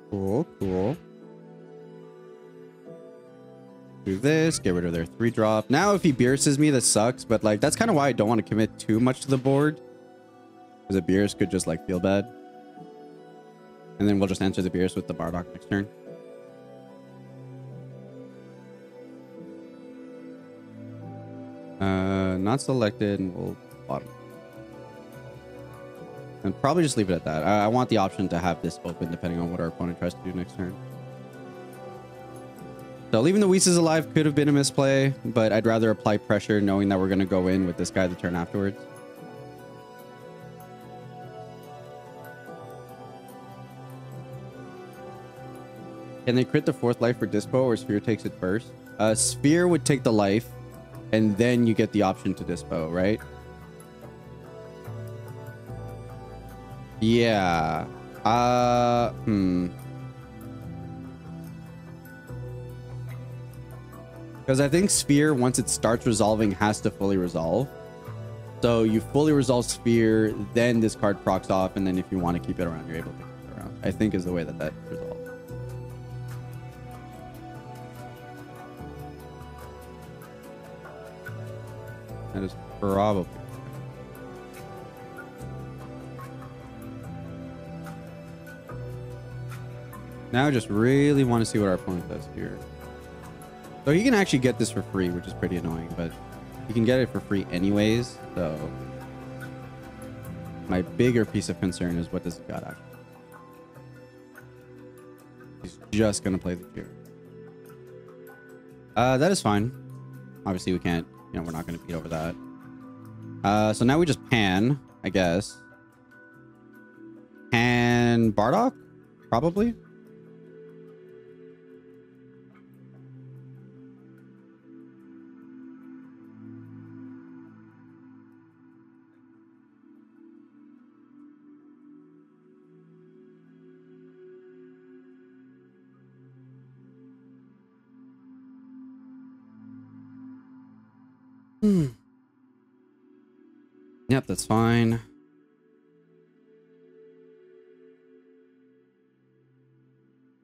[SPEAKER 2] Cool, cool. Do this, get rid of their 3-drop. Now, if he Beerses me, this sucks, but like, that's kind of why I don't want to commit too much to the board. Because a Beerus could just like feel bad. And then we'll just answer the Beerus with the Bardock next turn. Not selected, and we'll bottom. And probably just leave it at that. I want the option to have this open depending on what our opponent tries to do next turn. So leaving the Whis alive could have been a misplay, but I'd rather apply pressure knowing that we're going to go in with this guy the turn afterwards. Can they crit the 4th life for Dispo, or Sphere takes it first? Sphere would take the life, and then you get the option to Dispo, right? Yeah. Because I think Sphere, once it starts resolving, has to fully resolve. So you fully resolve Sphere, then this card procs off, and then if you want to keep it around, you're able to keep it around. I think is the way that that resolves. That is probably. Now I just really want to see what our opponent does here. So he can actually get this for free, which is pretty annoying, but he can get it for free anyways. So my bigger piece of concern is what does he got actually? He's just going to play the tier. That is fine. Obviously we can't, you know, we're not going to beat over that. So now we just pan, I guess. Pan Bardock? Probably. Yep, that's fine.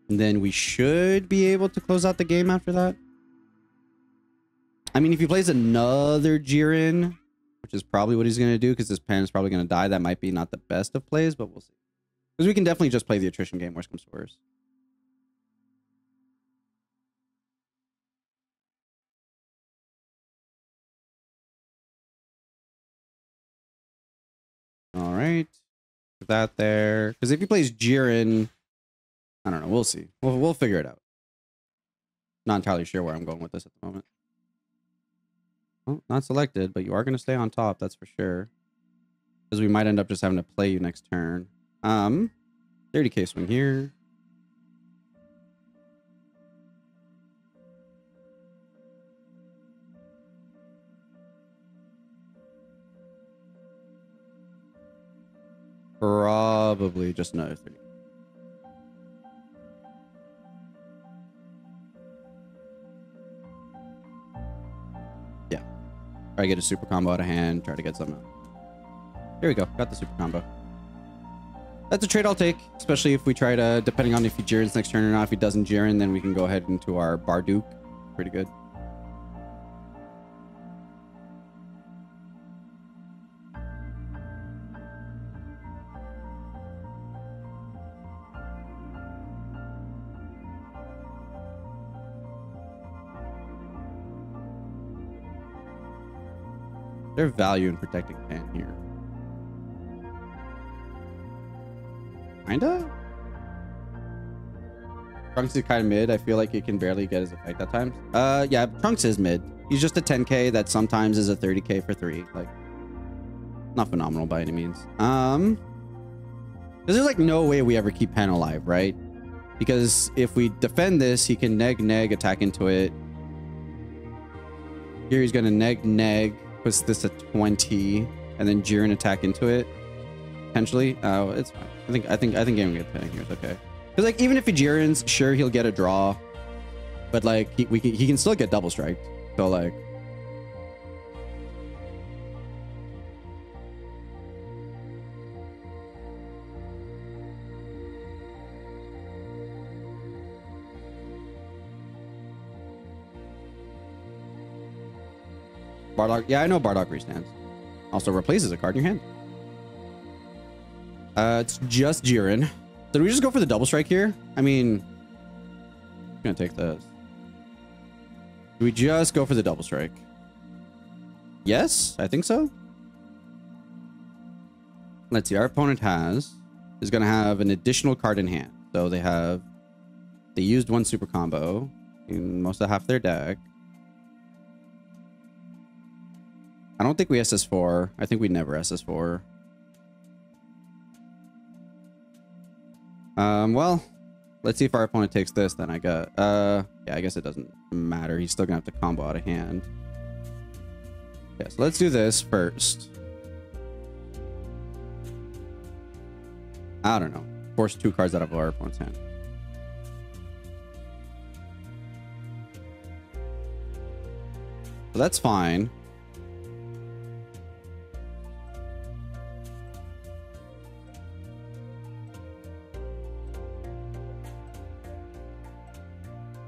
[SPEAKER 2] And then we should be able to close out the game after that. I mean, if he plays another Jiren, which is probably what he's going to do because his parent's probably going to die, that might be not the best of plays, but we'll see. Because we can definitely just play the attrition game, worst comes to worst. All right. Put that there. Because if he plays Jiren, I don't know. We'll see. We'll figure it out. Not entirely sure where I'm going with this at the moment. Well, not selected, but you are going to stay on top. That's for sure. Because we might end up just having to play you next turn. 30k swing here. Probably just another 30. Yeah. Try to get a super combo out of hand. Try to get something. There we go. Got the super combo. That's a trade I'll take, especially if we try to, depending on if he Jiren's next turn or not. If he doesn't Jiren, then we can go ahead into our Bardock. Pretty good. There's value in protecting Pan here. Kinda? Trunks is kind of mid. I feel like it can barely get his effect at times. Yeah, Trunks is mid. He's just a 10k that sometimes is a 30k for 3. Like, not phenomenal by any means. Because there's like no way we ever keep Pan alive, right? Because if we defend this, he can neg, attack into it. Here he's gonna neg, puts this at 20, and then Jiren attack into it. Potentially. Oh, it's fine. I think game get Pan here is okay. Because like even if he Jiren's, sure he'll get a draw, but like he can still get double strike. So like. Bardock. Yeah, I know Bardock restands. Also replaces a card in your hand. It's just Jiren. Did we just go for the double strike here? I mean, I'm gonna take this. Do we just go for the double strike? Yes, I think so. Let's see. Our opponent is gonna have an additional card in hand. So they used one super combo in most of half their deck. I don't think we SS4. I think we never SS4. Well, let's see if our opponent takes this, then yeah, I guess it doesn't matter. He's still gonna have to combo out of hand. Yeah, so let's do this first. I don't know. Force 2 cards out of our opponent's hand. So that's fine.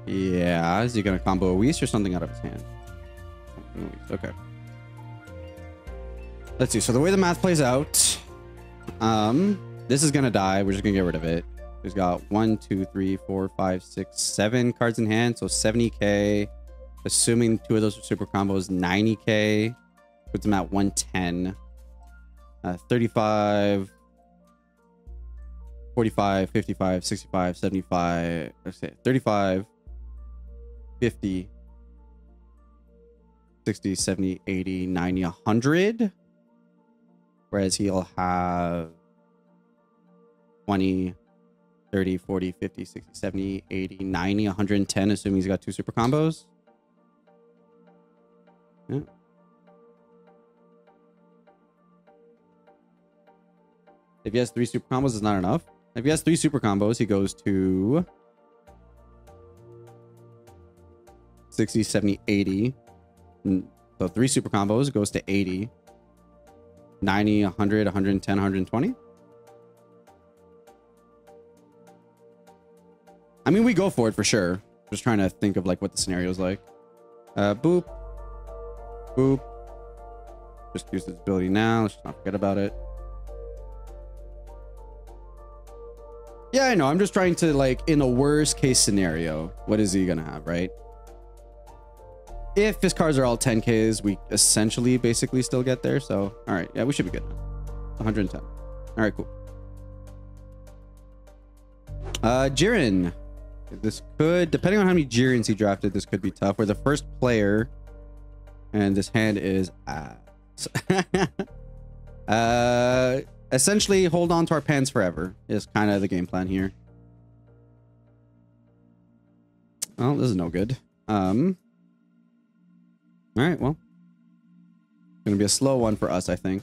[SPEAKER 2] Yeah, is he gonna combo a Whis or something out of his hand? Okay. Let's see. So the way the math plays out, this is gonna die. We're just gonna get rid of it. He's got 1, 2, 3, 4, 5, 6, 7 cards in hand, so 70k. Assuming 2 of those are super combos, 90k. Puts him at 110. 35, 45, 55, 65, 75. Let's say 35. 50, 60, 70, 80, 90, 100. Whereas he'll have 20, 30, 40, 50, 60, 70, 80, 90, 110, assuming he's got 2 super combos. Yeah. If he has 3 super combos, it's not enough. If he has 3 super combos, he goes to 60, 70, 80. So So 3 super combos goes to 80. 90, 100, 110, 120. I mean, we go for it for sure. Just trying to think of like what the scenario is like. Boop. Boop. Just use this ability now. Let's just not forget about it. Yeah, I know. I'm just trying to, like, in a worst case scenario, what is he gonna have, right? If his cards are all 10Ks, we essentially basically still get there. So, all right. Yeah, we should be good now. 110. All right, cool. Jiren. This could, depending on how many Jirens he drafted, this could be tough. We're the first player, and this hand is ass. Essentially, hold on to our pants forever is kind of the game plan here. Oh, this is no good. All right, well, gonna be a slow one for us, I think.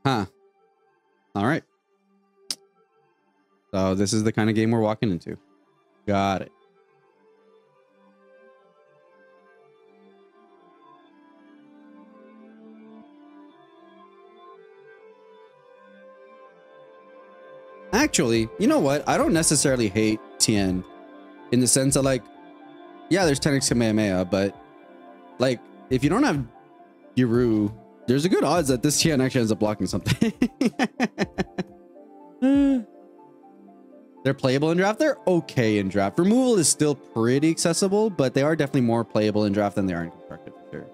[SPEAKER 2] Huh. All right. So this is the kind of game we're walking into. Got it. Actually, you know what? I don't necessarily hate Tien in the sense that, like, yeah, there's 10x Kamehameha, but like, if you don't have Giru, there's a good odds that this Tien actually ends up blocking something. They're playable in draft. They're okay in draft. Removal is still pretty accessible, but they are definitely more playable in draft than they are in constructed, for sure.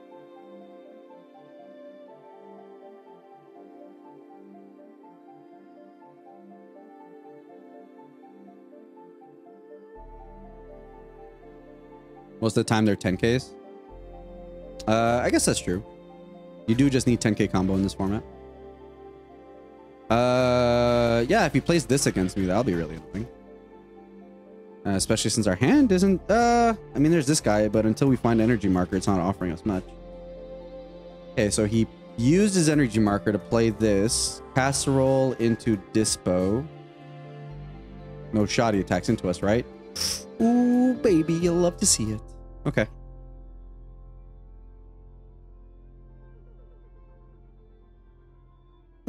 [SPEAKER 2] Most of the time they're 10Ks. I guess that's true. You do just need 10K combo in this format. Yeah, if he plays this against me, that'll be really annoying. Especially since our hand isn't, I mean, there's this guy, but until we find energy marker, it's not offering us much. Okay, so he used his energy marker to play this. Casserole into Dispo. No shot, he attacks into us, right? Ooh, baby, you'll love to see it. Okay.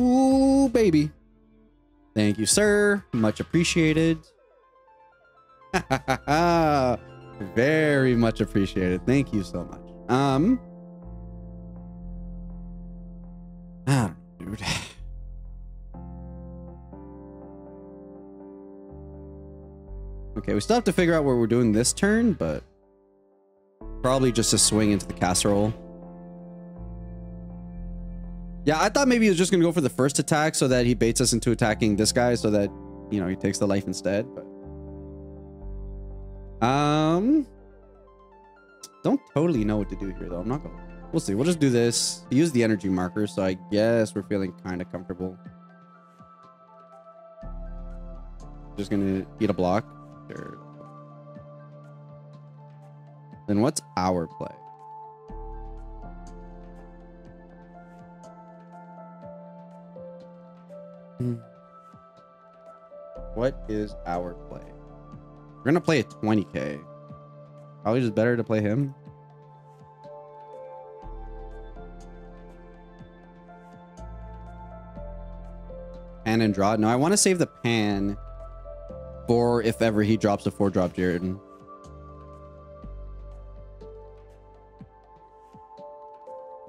[SPEAKER 2] Ooh, baby. Thank you, sir. Much appreciated. Very much appreciated. Thank you so much. Ah, dude. Okay, we still have to figure out what we're doing this turn, but probably just a swing into the casserole. Yeah, I thought maybe he was just gonna go for the first attack so that he baits us into attacking this guy so that, you know, he takes the life instead, but don't totally know what to do here though. I'm not gonna, we'll see. We'll just do this. Use the energy marker, so I guess we're feeling kind of comfortable. Just gonna eat a block. Sure. Then what's our play? What is our play? We're gonna play a 20K. Probably just better to play him. Pan and draw. No, I want to save the pan for if ever he drops a 4-drop Jared.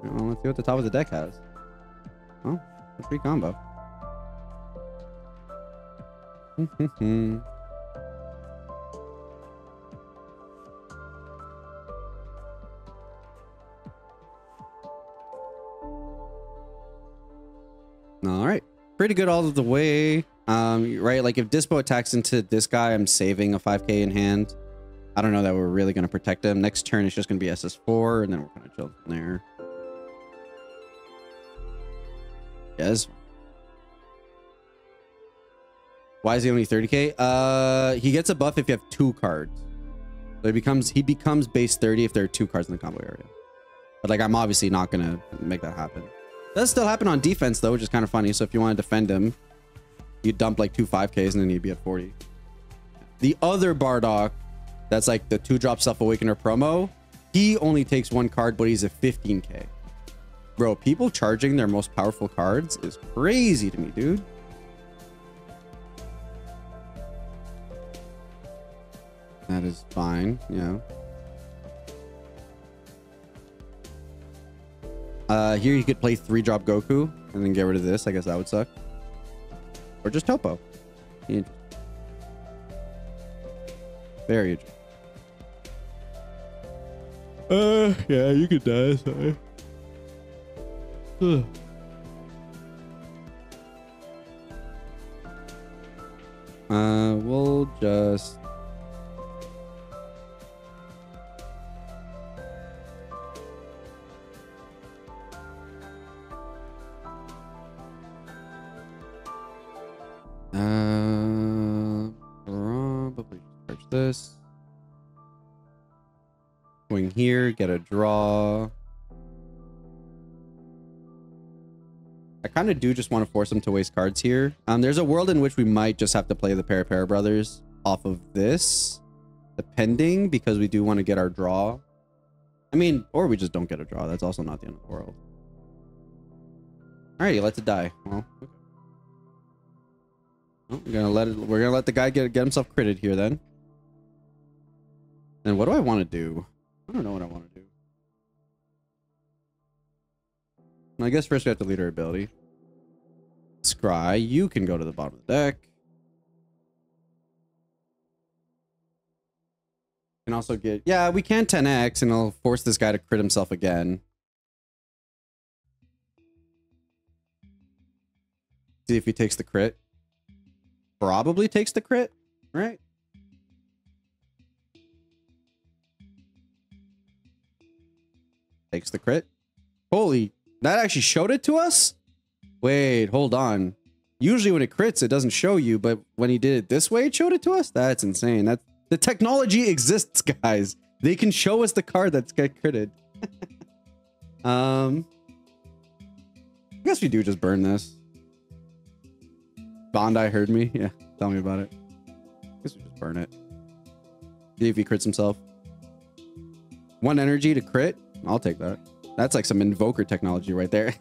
[SPEAKER 2] Well, let's see what the top of the deck has. Oh, a free combo. All right, pretty good all of the way. Right, like if Dispo attacks into this guy, I'm saving a 5K in hand. I don't know that we're really going to protect him. Next turn, it's just going to be SS4, and then we're going to chill from there. Yes. Why is he only 30k? He gets a buff if you have 2 cards. So he becomes base 30 if there are 2 cards in the combo area. But like, I'm obviously not gonna make that happen. It does still happen on defense though, which is kind of funny. So if you want to defend him, you dump like 2 5ks and then he'd be at 40. The other Bardock, that's like the 2-drop Self-Awakener promo, he only takes 1 card, but he's a 15k. Bro, people charging their most powerful cards is crazy to me, dude. That is fine, yeah. Here you could play 3-drop Goku and then get rid of this. I guess that would suck. Or just Topo. Very interesting. Yeah, you could die, sorry. We'll just... probably charge this. Going here, get a draw. I kind of do just want to force him to waste cards here. There's a world in which we might just have to play the Para Brothers off of this, depending, because we do want to get our draw. I mean, or we just don't get a draw. That's also not the end of the world. All right, he lets it die. Well, okay. Well, we're gonna let the guy get himself critted here then. And what do I want to do? I don't know what I want to do. I guess first we have to lead our ability. Scry, you can go to the bottom of the deck. Can also get... Yeah, we can 10x and I'll force this guy to crit himself again. See if he takes the crit. Probably takes the crit, right? Takes the crit. Holy... That actually showed it to us? Wait, hold on. Usually when it crits, it doesn't show you, but when he did it this way, it showed it to us? That's insane. The technology exists, guys. They can show us the card that's get critted. I guess we do just burn this. Bondi heard me. Yeah, tell me about it. I guess we just burn it. See if he crits himself. 1 energy to crit? I'll take that. That's like some invoker technology right there.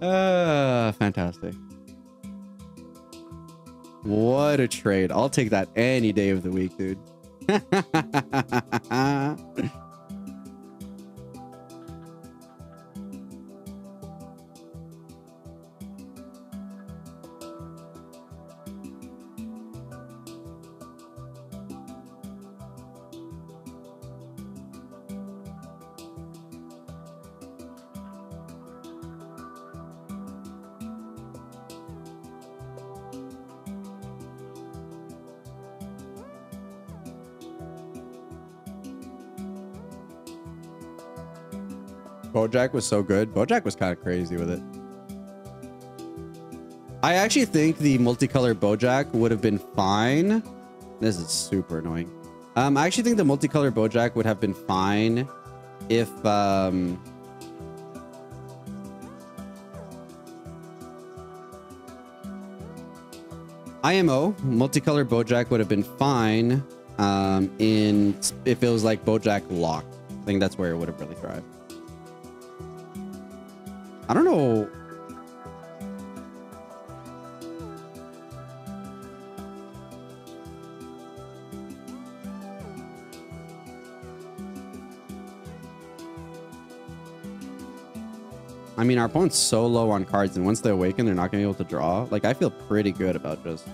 [SPEAKER 2] Fantastic. What a trade. I'll take that any day of the week, dude. Bojack was so good. Bojack was kind of crazy with it. I actually think the multicolor Bojack would have been fine. This is super annoying. I actually think the multicolor Bojack would have been fine if IMO multicolor Bojack would have been fine if it was like Bojack locked. I think that's where it would have really thrived. I don't know. I mean, our opponent's so low on cards, and once they awaken, they're not going to be able to draw. Like, I feel pretty good about just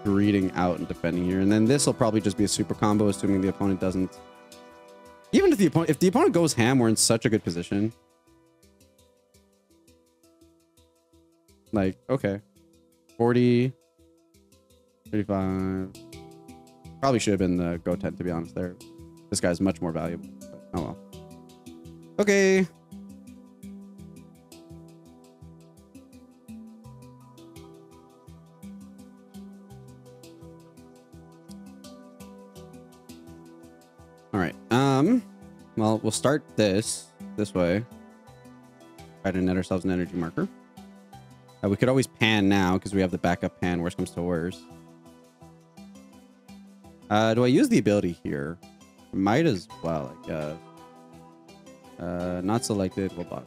[SPEAKER 2] reading out and defending here. And then this will probably just be a super combo, assuming the opponent doesn't. Even if the opponent goes ham, we're in such a good position. Like, okay. 40, 35. Probably should have been the Go 10, to be honest, there. This guy's much more valuable. But, oh well. Okay. All right. Well, we'll start this way. Try to net ourselves an energy marker. We could always pan now because we have the backup pan. Worst comes to worst. Do I use the ability here? Might as well, I guess. Not selected. We'll bot.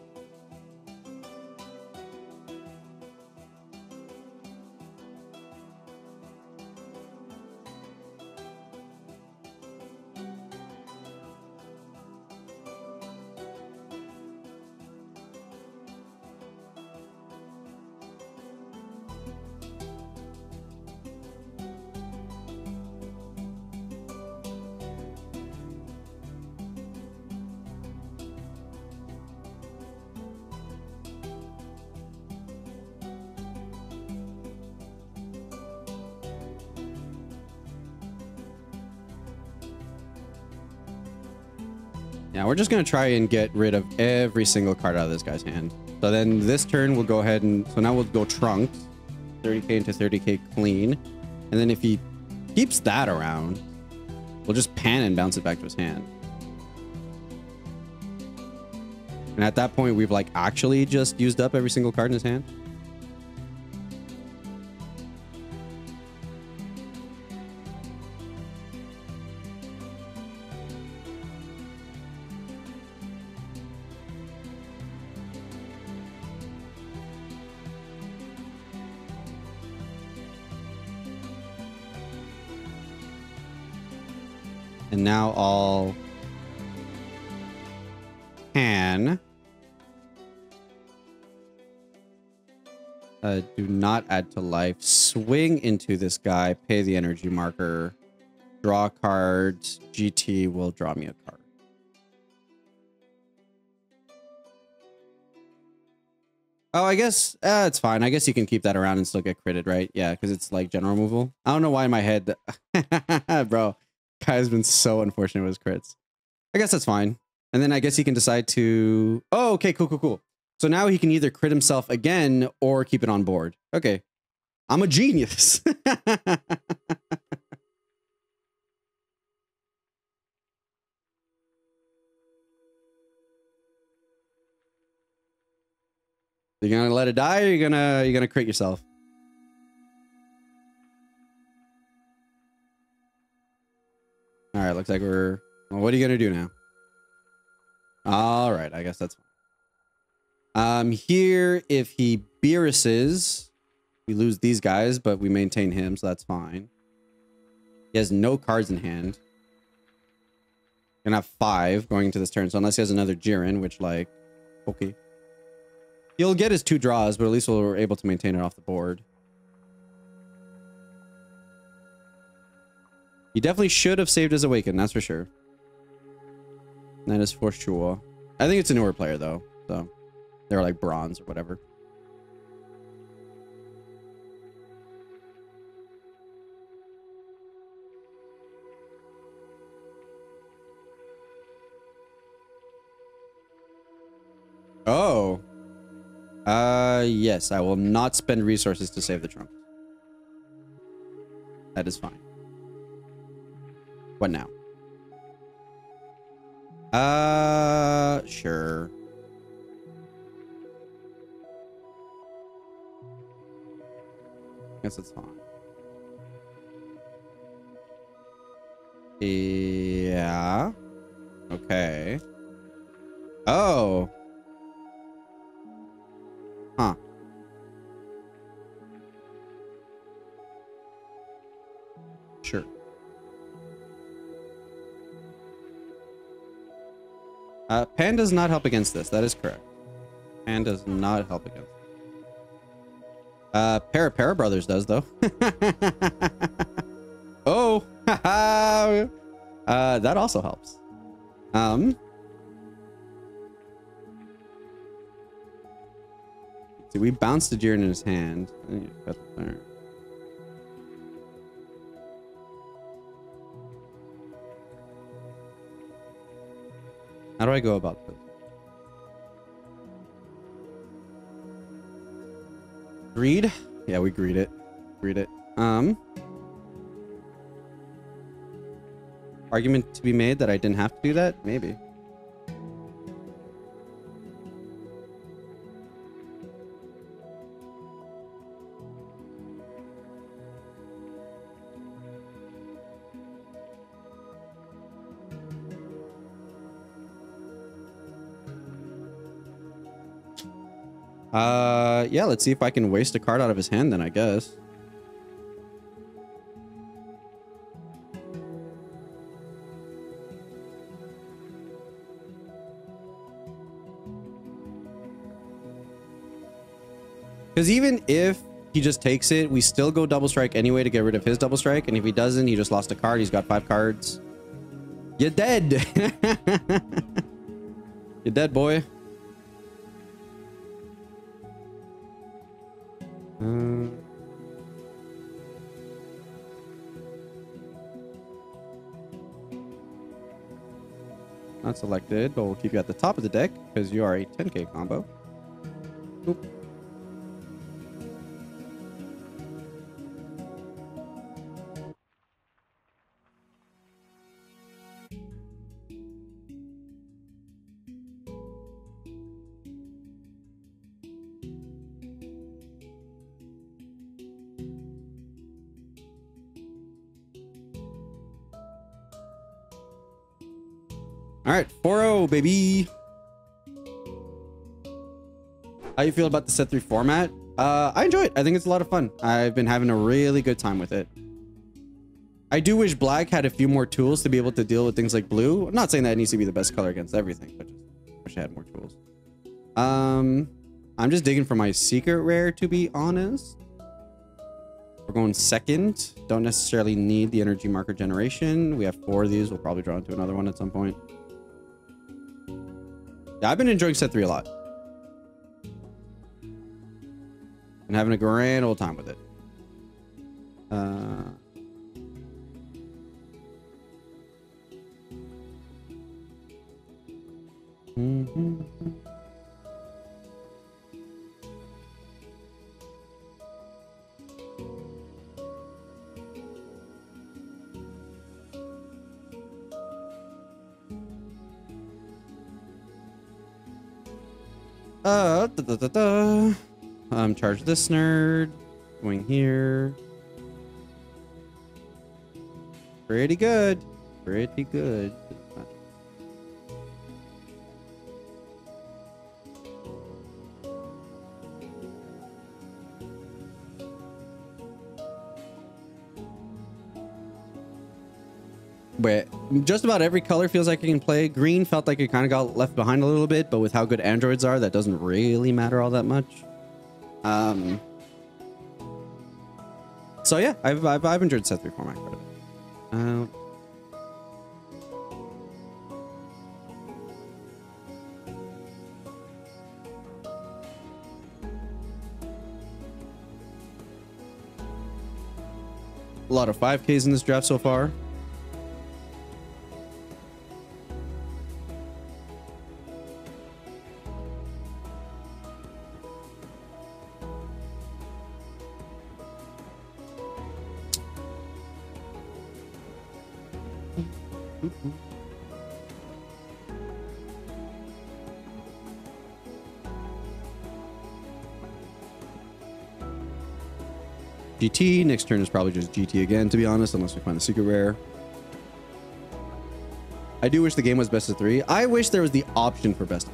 [SPEAKER 2] Yeah, we're just going to try and get rid of every single card out of this guy's hand. So then this turn we'll go ahead and... So now we'll go Trunks. 30k into 30k clean. And then if he keeps that around, we'll just pan and bounce it back to his hand. And at that point, we've like actually just used up every single card in his hand. And now I'll pan. Do not add to life. Swing into this guy. Pay the energy marker. Draw cards. GT will draw me a card. Oh, I guess it's fine. I guess you can keep that around and still get critted, right? Yeah, because it's like general removal. I don't know why in my head... Bro. Guy's been so unfortunate with his crits. I guess that's fine. And then I guess he can decide to... Oh, okay, cool. So now he can either crit himself again or keep it on board. Okay. I'm a genius. You're gonna let it die, or you're gonna crit yourself? All right, looks like we're... Well, what are you going to do now? All right, I guess that's fine. Here, if he Beeruses, we lose these guys, but we maintain him, so that's fine. He has no cards in hand. Gonna have 5 going into this turn, so unless he has another Jiren, which, like, okay. He'll get his 2 draws, but at least we're able to maintain it off the board. He definitely should have saved his Awaken, that's for sure. That is for sure. I think it's a newer player, though. So, they're like bronze or whatever. Oh. Yes, I will not spend resources to save the trunk. That is fine. What now? Sure. Guess it's fine. Yeah. Okay. Oh. Huh. Sure. Pan does not help against this. That is correct. Pan does not help against this. Para Brothers does, though. Oh. That also helps. See, we bounced the Jiren in his hand. How do I go about this? Greed? Yeah, we greed it. Greed it. Argument to be made that I didn't have to do that? Maybe. Yeah, let's see if I can waste a card out of his hand then, I guess. Because even if he just takes it, we still go double strike anyway to get rid of his double strike. And if he doesn't, he just lost a card. He's got 5 cards. You're dead. You're dead, boy. Not selected, but we'll keep you at the top of the deck because you are a 10k combo. Oop. All right, 4-0, baby. How you feel about the set 3 format? I enjoy it. I think it's a lot of fun. I've been having a really good time with it. I do wish black had a few more tools to be able to deal with things like blue. I'm not saying that it needs to be the best color against everything, but just wish I had more tools. I'm just digging for my secret rare, to be honest. We're going second. Don't necessarily need the energy marker generation. We have 4 of these. We'll probably draw into another one at some point. Yeah, I've been enjoying set 3 a lot. And having a grand old time with it. Charge this nerd. Going here. Pretty good. Pretty good. But just about every color feels like I can play. Green felt like it kind of got left behind a little bit, but with how good androids are, that doesn't really matter all that much. So yeah, I've enjoyed set 3 format quite a bit. A lot of 5Ks in this draft so far. GT. Next turn is probably just GT again, to be honest, unless we find the secret rare. I do wish the game was best of 3. I wish there was the option for best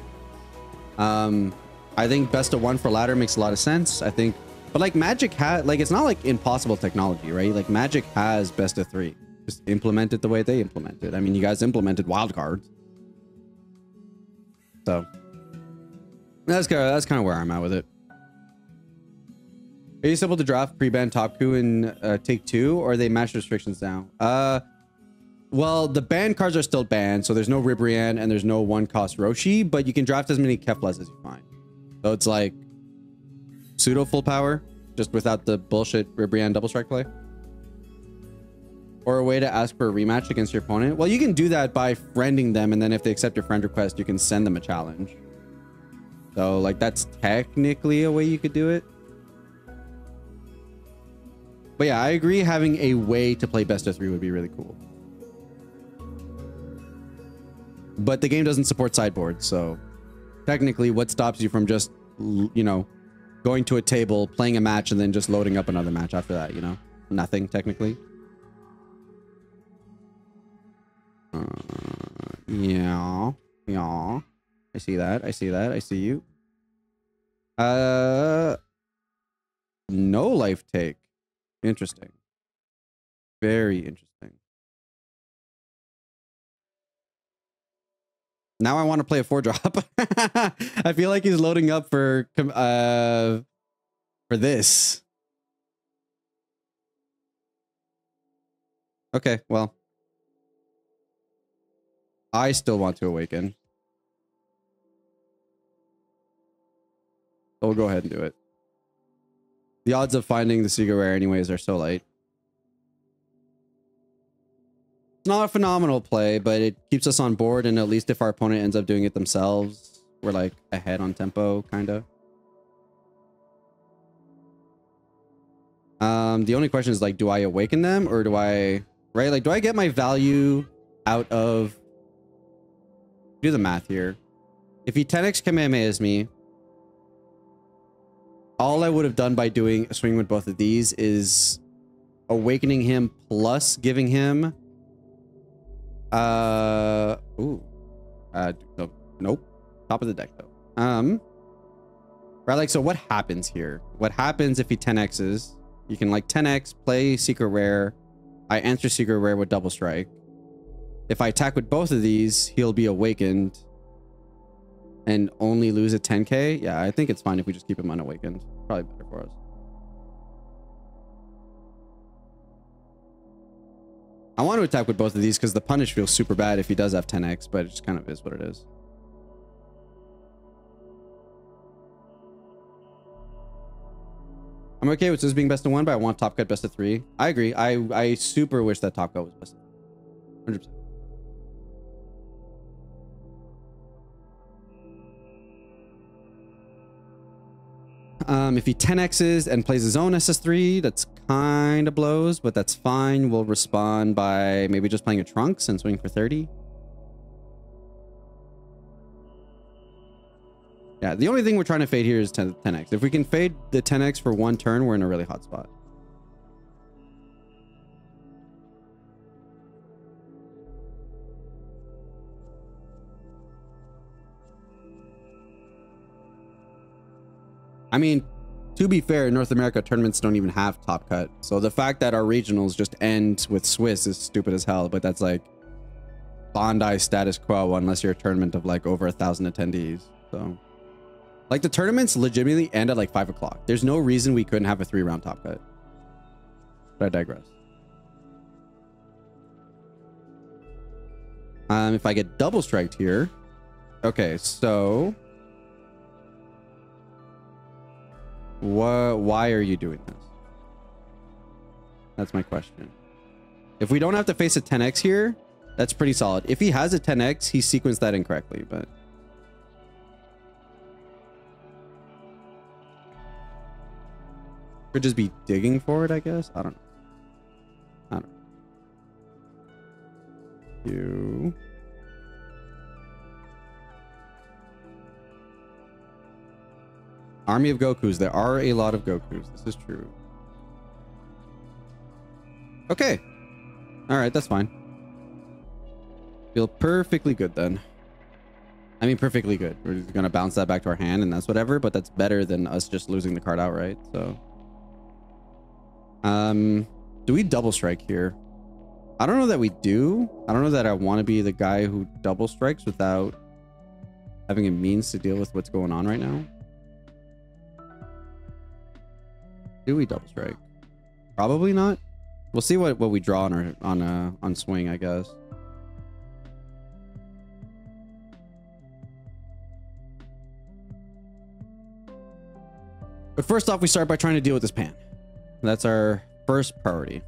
[SPEAKER 2] of. I think best of 1 for ladder makes a lot of sense. I think, but like Magic has, like, it's not like impossible technology, right? Like Magic has best of 3. Just implement it the way they implement it. I mean, you guys implemented wild cards, so that's kind of where I'm at with it. Are you able to draft pre-ban top coup and take 2, or are they match restrictions now? Well, the banned cards are still banned, so there's no Ribrianne and there's no 1-cost Roshi, but you can draft as many Keflas as you find. So it's like pseudo full power, just without the bullshit Ribrianne double strike play. Or a way to ask for a rematch against your opponent. Well, you can do that by friending them, and then if they accept your friend request, you can send them a challenge. So like that's technically a way you could do it. But yeah, I agree. Having a way to play best of 3 would be really cool. But the game doesn't support sideboards, so technically, what stops you from just, you know, going to a table, playing a match, and then just loading up another match after that, you know? Nothing, technically. Yeah. Yeah. I see that. I see that. I see you. No life take. Interesting. Very interesting. Now I want to play a 4-drop. I feel like he's loading up for this. Okay, well. I still want to awaken. So we'll go ahead and do it. The odds of finding the secret rare anyways are so light. It's not a phenomenal play, but it keeps us on board, and at least if our opponent ends up doing it themselves, we're like ahead on tempo, kind of. The only question is like, do I awaken them or do I, right? Like, do I get my value out of, do the math here. If he 10x Kamehamehas me, all I would have done by doing a swing with both of these is awakening him plus giving him, nope. Top of the deck though. Right, like, so what happens here? What happens if he 10x's? You can like 10x, play secret rare. I answer secret rare with double strike. If I attack with both of these, he'll be awakened and only lose a 10k. Yeah, I think it's fine if we just keep him unawakened. Probably better for us. I want to attack with both of these because the punish feels super bad if he does have 10x, but it just kind of is what it is. I'm okay with this being best of 1, but I want top cut best of 3. I agree. I super wish that top cut was best of 100%. If he 10x's and plays his own SS3, that's kind of blows, but that's fine. We'll respond by maybe just playing a Trunks and swing for 30. Yeah, the only thing we're trying to fade here is 10x. If we can fade the 10x for 1 turn, we're in a really hot spot. I mean, to be fair, in North America, tournaments don't even have top cut. So the fact that our regionals just end with Swiss is stupid as hell, but that's like Bondi status quo unless you're a tournament of like over 1,000 attendees. So like the tournaments legitimately end at like 5 o'clock. There's no reason we couldn't have a 3-round top cut. But I digress. If I get double striked here. Okay, so why are you doing this? That's my question. If we don't have to face a 10x here, that's pretty solid. If he has a 10x, he sequenced that incorrectly, but could just be digging for it, I guess. I don't know. You. Army of Gokus. There are a lot of Gokus. This is true. Okay. All right, that's fine. Feel perfectly good then. I mean, perfectly good. We're just gonna bounce that back to our hand, and that's whatever. But that's better than us just losing the card outright. So, do we double strike here? I don't know that we do. I don't know that I want to be the guy who double strikes without having a means to deal with what's going on right now. Do we double strike? Probably not. We'll see what we draw on swing, I guess. But first off, we start by trying to deal with this pan. That's our first priority.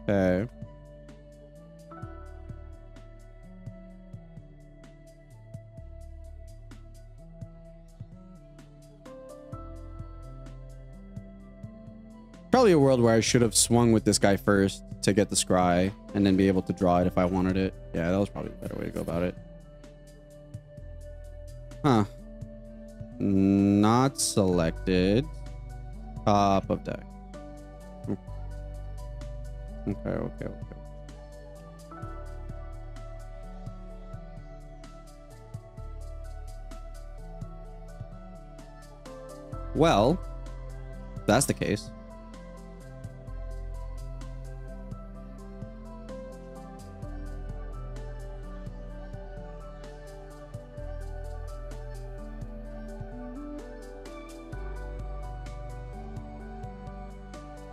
[SPEAKER 2] Okay. probably a world where I should have swung with this guy first to get the scry and then be able to draw it if I wanted it. Yeah, that was probably the better way to go about it. Huh. Not selected. Top of deck. Okay. Well, if that's the case.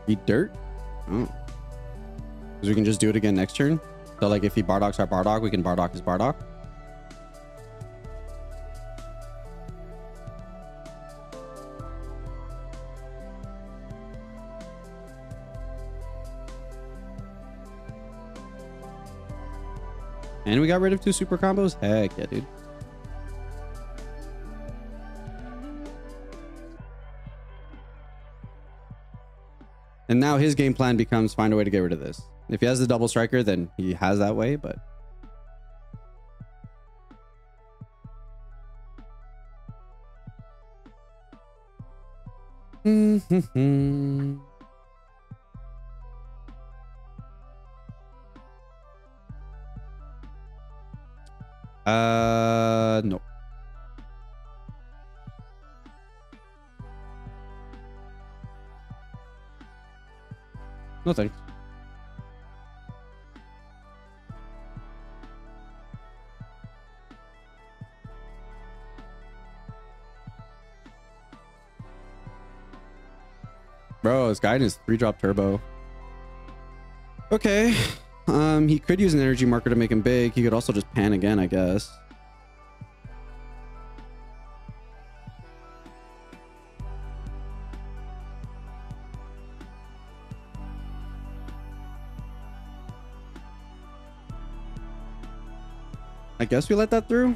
[SPEAKER 2] Eat dirt? Oh. Because we can just do it again next turn. So like if he Bardocks our Bardock, we can Bardock his Bardock. And we got rid of 2 super combos? Heck yeah, dude. And now his game plan becomes find a way to get rid of this. If he has the double striker, then he has that way, but... No. No thanks. Bro, his guidance 3-drop turbo. Okay. He could use an energy marker to make him big. He could also just pan again, I guess. I guess we let that through.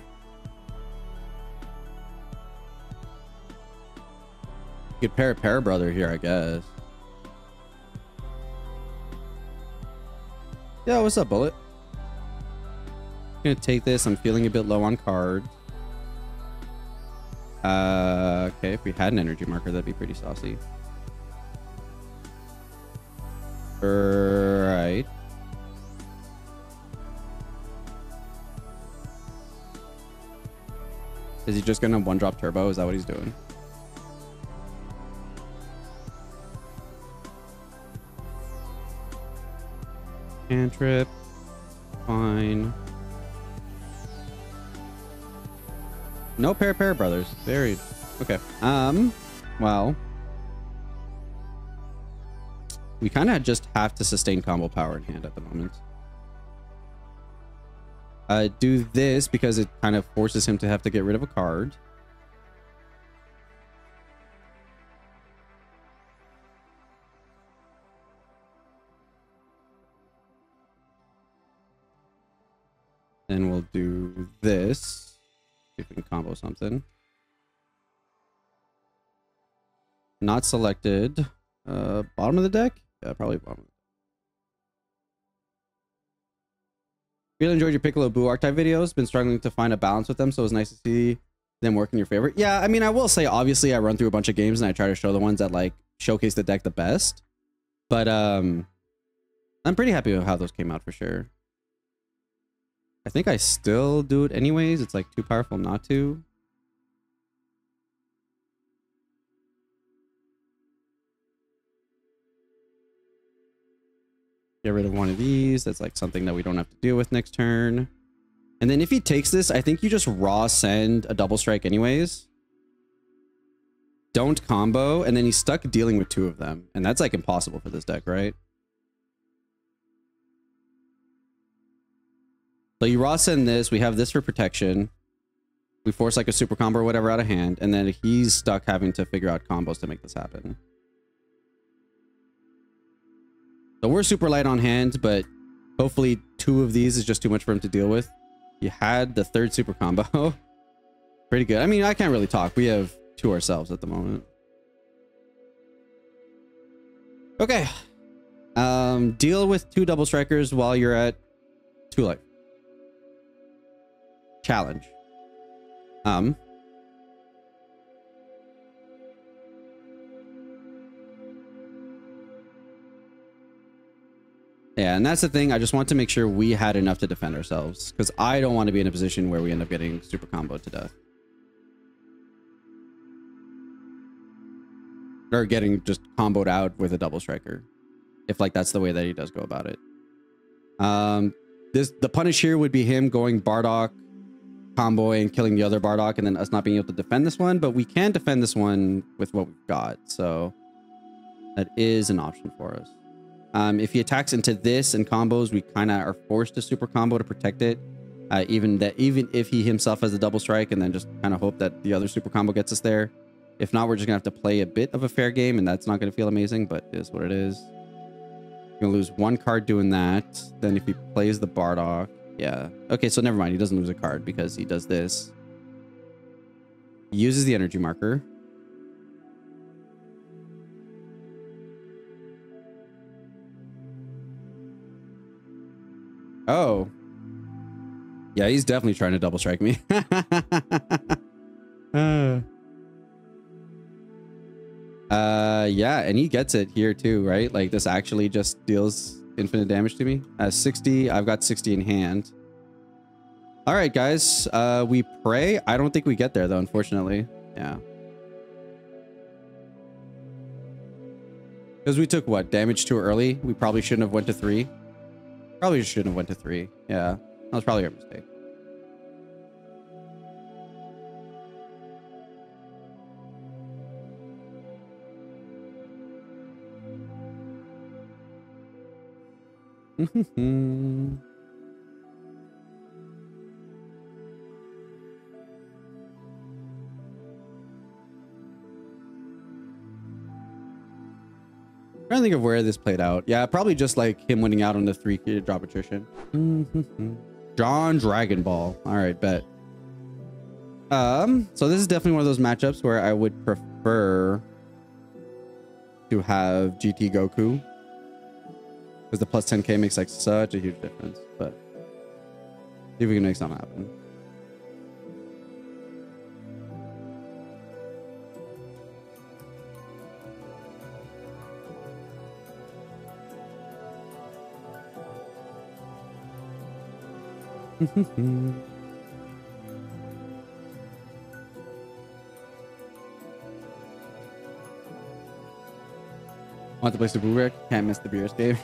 [SPEAKER 2] You could pair a pair brother here, I guess. Yeah, what's up, Bullet? Gonna take this. I'm feeling a bit low on cards. Okay, if we had an energy marker, that'd be pretty saucy. Right. Is he just gonna 1-drop turbo? Is that what he's doing? Cantrip. Fine. No pair brothers. Very okay. Well. We kind of just have to sustain combo power in hand at the moment. Do this because it kind of forces him to have to get rid of a card. Then we'll do this. See if we can combo something. Not selected. Bottom of the deck? Yeah, probably bottom. Really enjoyed your Piccolo Boo archetype videos. Been struggling to find a balance with them, so it was nice to see them work in your favor. Yeah, I mean, I will say, obviously, I run through a bunch of games and I try to show the ones that like showcase the deck the best. But I'm pretty happy with how those came out for sure. I think I still do it anyways. It's like too powerful not to. Get rid of one of these. That's like something that we don't have to deal with next turn. And then if he takes this, I think you just raw send a double strike anyways. Don't combo. And then he's stuck dealing with 2 of them. And that's like impossible for this deck, right? So you raw send this. We have this for protection. We force like a super combo or whatever out of hand. And then he's stuck having to figure out combos to make this happen. So we're super light on hand, but hopefully 2 of these is just too much for him to deal with. You had the 3rd super combo. Pretty good. I mean, I can't really talk. We have 2 ourselves at the moment. Okay. Deal with 2 double strikers while you're at 2 life. Challenge. Yeah, and that's the thing. I just want to make sure we had enough to defend ourselves, because I don't want to be in a position where we end up getting super comboed to death. Or getting just comboed out with a double striker. If like that's the way that he does go about it. The punish here would be him going Bardock, comboing, killing the other Bardock, and then us not being able to defend this one, but we can defend this one with what we've got, so that is an option for us. If he attacks into this and combos, we kind of are forced to super combo to protect it. Even if he himself has a double strike, and then just kind of hope that the other super combo gets us there. If not, we're just gonna have to play a bit of a fair game, and that's not gonna feel amazing, but it is what it is. We're gonna lose 1 card doing that. Then if he plays the Bardock, yeah. Okay, so never mind. He doesn't lose a card because he does this. He uses the energy marker. Oh. Yeah, he's definitely trying to double strike me. Yeah, and he gets it here too, right? Like this actually just deals infinite damage to me. 60, I've got 60 in hand. All right, guys, we pray. I don't think we get there though, unfortunately. Yeah. Because we took what, damage too early? We probably shouldn't have went to 3. Probably shouldn't have went to 3. Yeah, that was probably our mistake. Trying to think of where this played out. Yeah, probably just like him winning out on the 3 key drop attrition. John Dragon Ball. All right, bet. So this is definitely one of those matchups where I would prefer to have GT Goku, because the plus 10k makes like such a huge difference. But see if we can make something happen. Want to play Super Rick? Can't miss the Beerus game.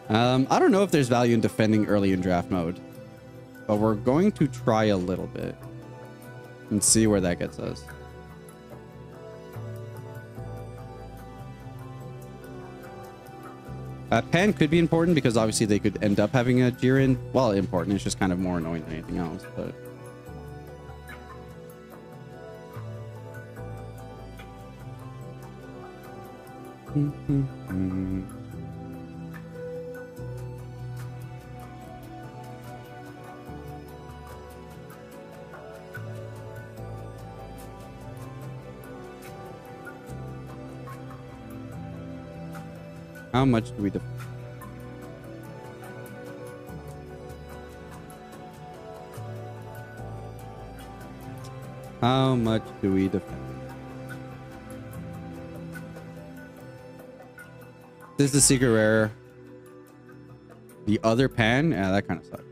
[SPEAKER 2] I don't know if there's value in defending early in draft mode, but we're going to try a little bit and see where that gets us. Pan could be important because obviously they could end up having a Jiren. Well, important. It's just kind of more annoying than anything else. But how much do we defend? How much do we defend? This is the secret rare. The other Pan? Yeah, that kind of sucks.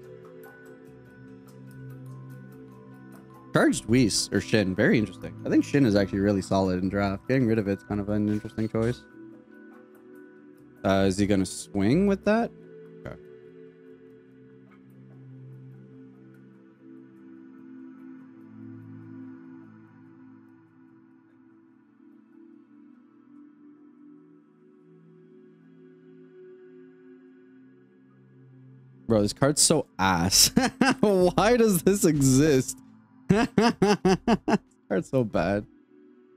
[SPEAKER 2] Charged Whis or Shin. Very interesting. I think Shin is actually really solid in draft. Getting rid of it's kind of an interesting choice. Is he going to swing with that? Okay. Bro, this card's so ass. Why does this exist? This card's so bad.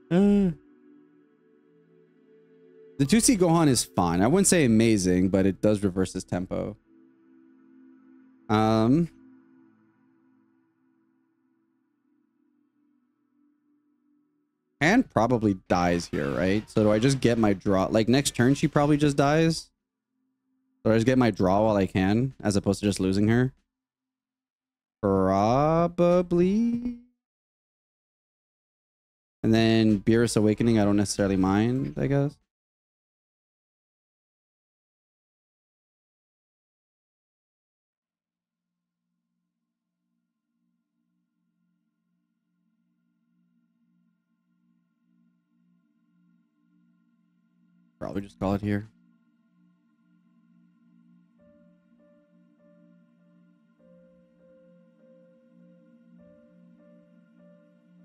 [SPEAKER 2] The 2C Gohan is fine. I wouldn't say amazing, but it does reverse his tempo. and probably dies here, right? So do I just get my draw? Like next turn, she probably just dies. So I just get my draw while I can, as opposed to just losing her. Probably. And then Beerus Awakening, I don't necessarily mind, I guess. Probably just call it here.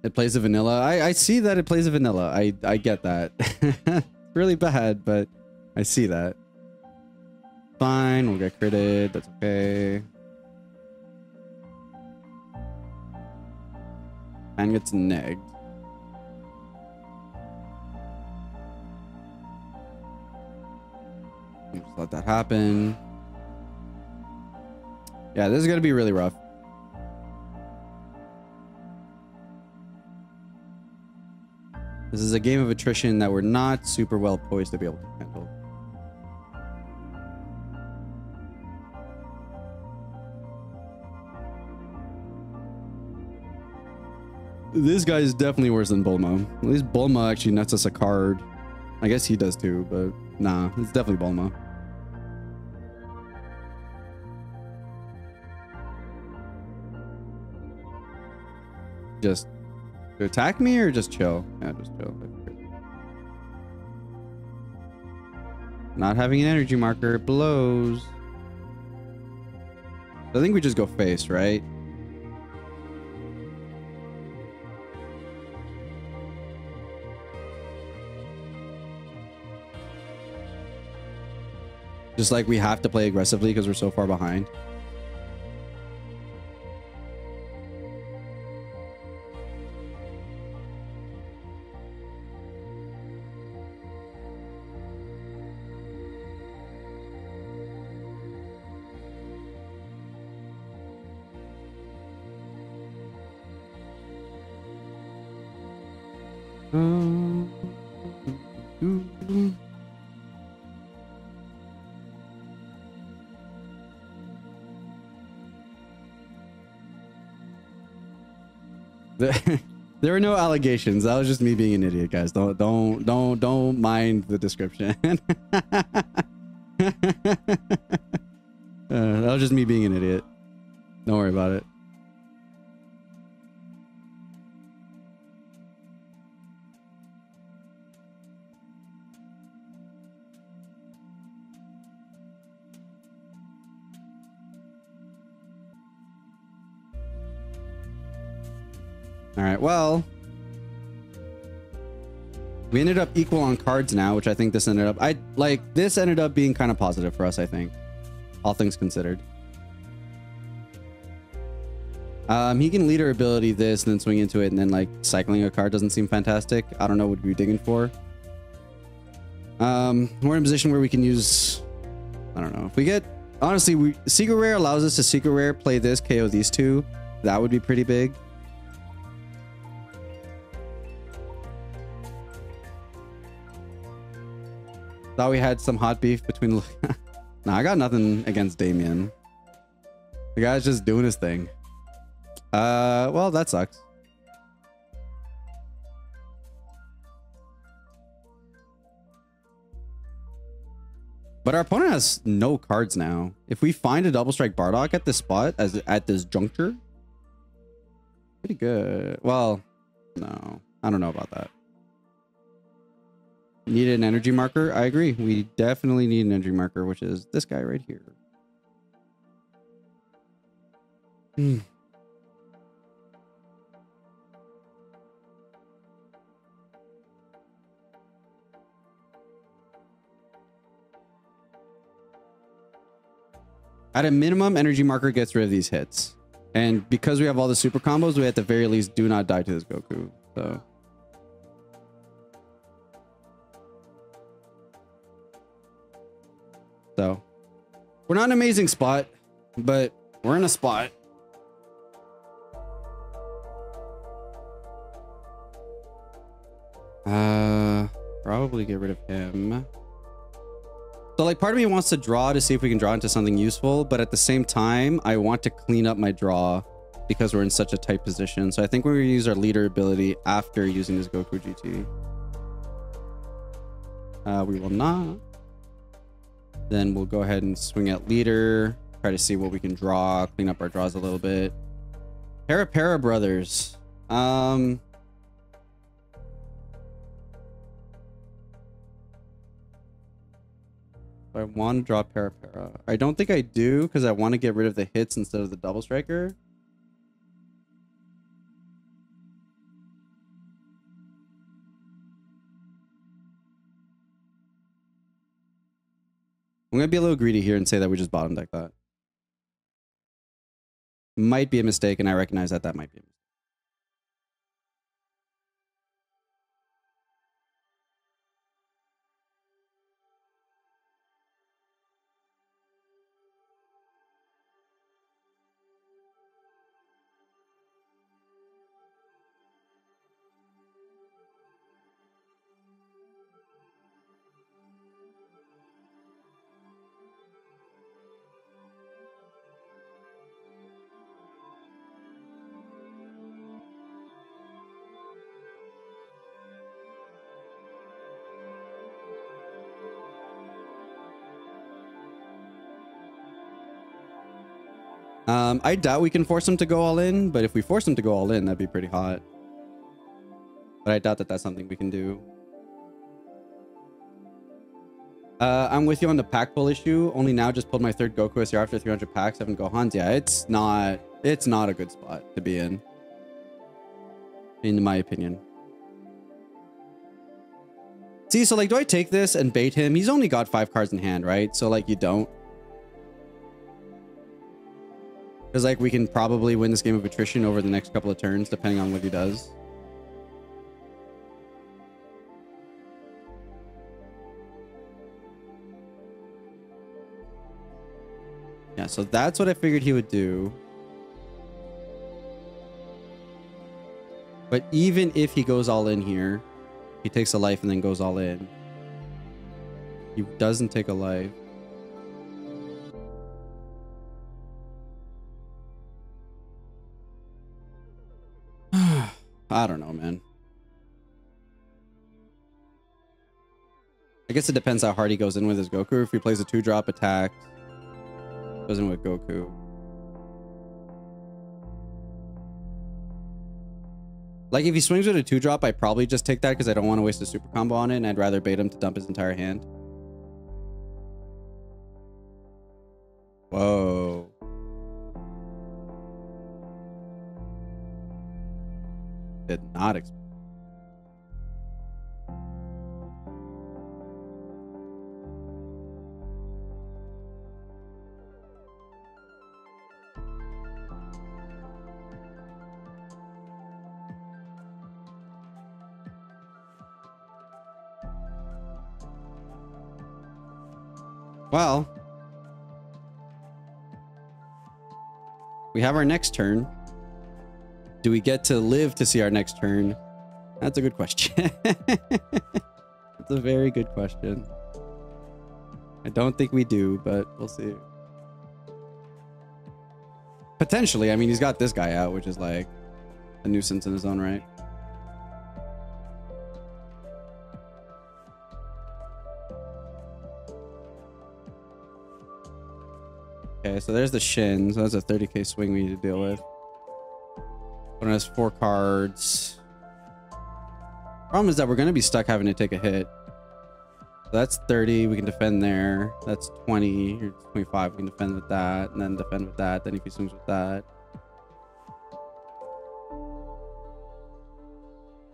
[SPEAKER 2] It plays a vanilla. I see that it plays a vanilla. I get that. It's really bad, but I see that. Fine, we'll get critted. That's okay. And gets negged. Just let that happen. Yeah, this is gonna be really rough. This is a game of attrition that we're not super well poised to be able to handle. This guy is definitely worse than Bulma. At least Bulma actually nets us a card. I guess he does too, but nah, it's definitely Bulma. Just to attack me or just chill? Yeah, just chill. Not having an energy marker blows. I think we just go face, right? Just like we have to play aggressively because we're so far behind. There were no allegations. That was just me being an idiot, guys. Don't mind the description. That was just me being an idiot. Don't worry about it. All right, well, we ended up equal on cards now, which I think this ended up, this ended up being kind of positive for us, I think, all things considered. He can leader ability this and then swing into it, and then like cycling a card doesn't seem fantastic. I don't know what we're digging for. We're in a position where we can use, I don't know, if we get, honestly, Secret Rare allows us to Secret Rare, play this, KO these two. That would be pretty big. Thought we had some hot beef between... Nah, I got nothing against Damien. The guy's just doing his thing. Well, that sucks. But our opponent has no cards now. If we find a double strike Bardock at this spot, at this juncture, pretty good. Well, no, I don't know about that. Needed an energy marker. I agree. We definitely need an energy marker, which is this guy right here. At a minimum, energy marker gets rid of these hits. And because we have all the super combos, we at the very least do not die to this Goku. So we're not an amazing spot, but we're in a spot. I Probably get rid of him. So like part of me wants to draw to see if we can draw into something useful, but at the same time, I want to clean up my draw because we're in such a tight position. So I think we're going to use our leader ability after using this Goku GT. We will not. Then we'll go ahead and swing at leader. Try to see what we can draw. Clean up our draws a little bit. Para brothers. I want to draw Para. I don't think I do because I want to get rid of the hits instead of the double striker. I'm going to be a little greedy here and say that we just bottom deck that. Might be a mistake, and I recognize that that might be a mistake. I doubt we can force him to go all in, but if we force him to go all in, that'd be pretty hot. But I doubt that that's something we can do. I'm with you on the pack pull issue. Only now just pulled my third Goku SR after 300 packs, 7 Gohans. Yeah, it's not a good spot to be in my opinion. See, so like, do I take this and bait him? He's only got 5 cards in hand, right? So like, you don't. Because like we can probably win this game of attrition over the next couple of turns, depending on what he does. Yeah, so that's what I figured he would do. But even if he goes all in here, he takes a life and then goes all in. He doesn't take a life. I don't know, man. I guess it depends how hard he goes in with his Goku. If he plays a 2-drop attack, goes in with Goku. Like, if he swings with a 2-drop, I probably just take that because I don't want to waste a super combo on it, and I'd rather bait him to dump his entire hand. Whoa. Did not expect. Well, we have our next turn. Do we get to live to see our next turn? That's a good question. That's a very good question. I don't think we do, but we'll see. Potentially. I mean, he's got this guy out, which is like a nuisance in his own right. Okay, so there's the Shin. So that's a 30k swing we need to deal with. One has 4 cards. Problem is that we're going to be stuck having to take a hit. So that's 30. We can defend there. That's 20 or 25. We can defend with that and then defend with that. Then if he swings with that.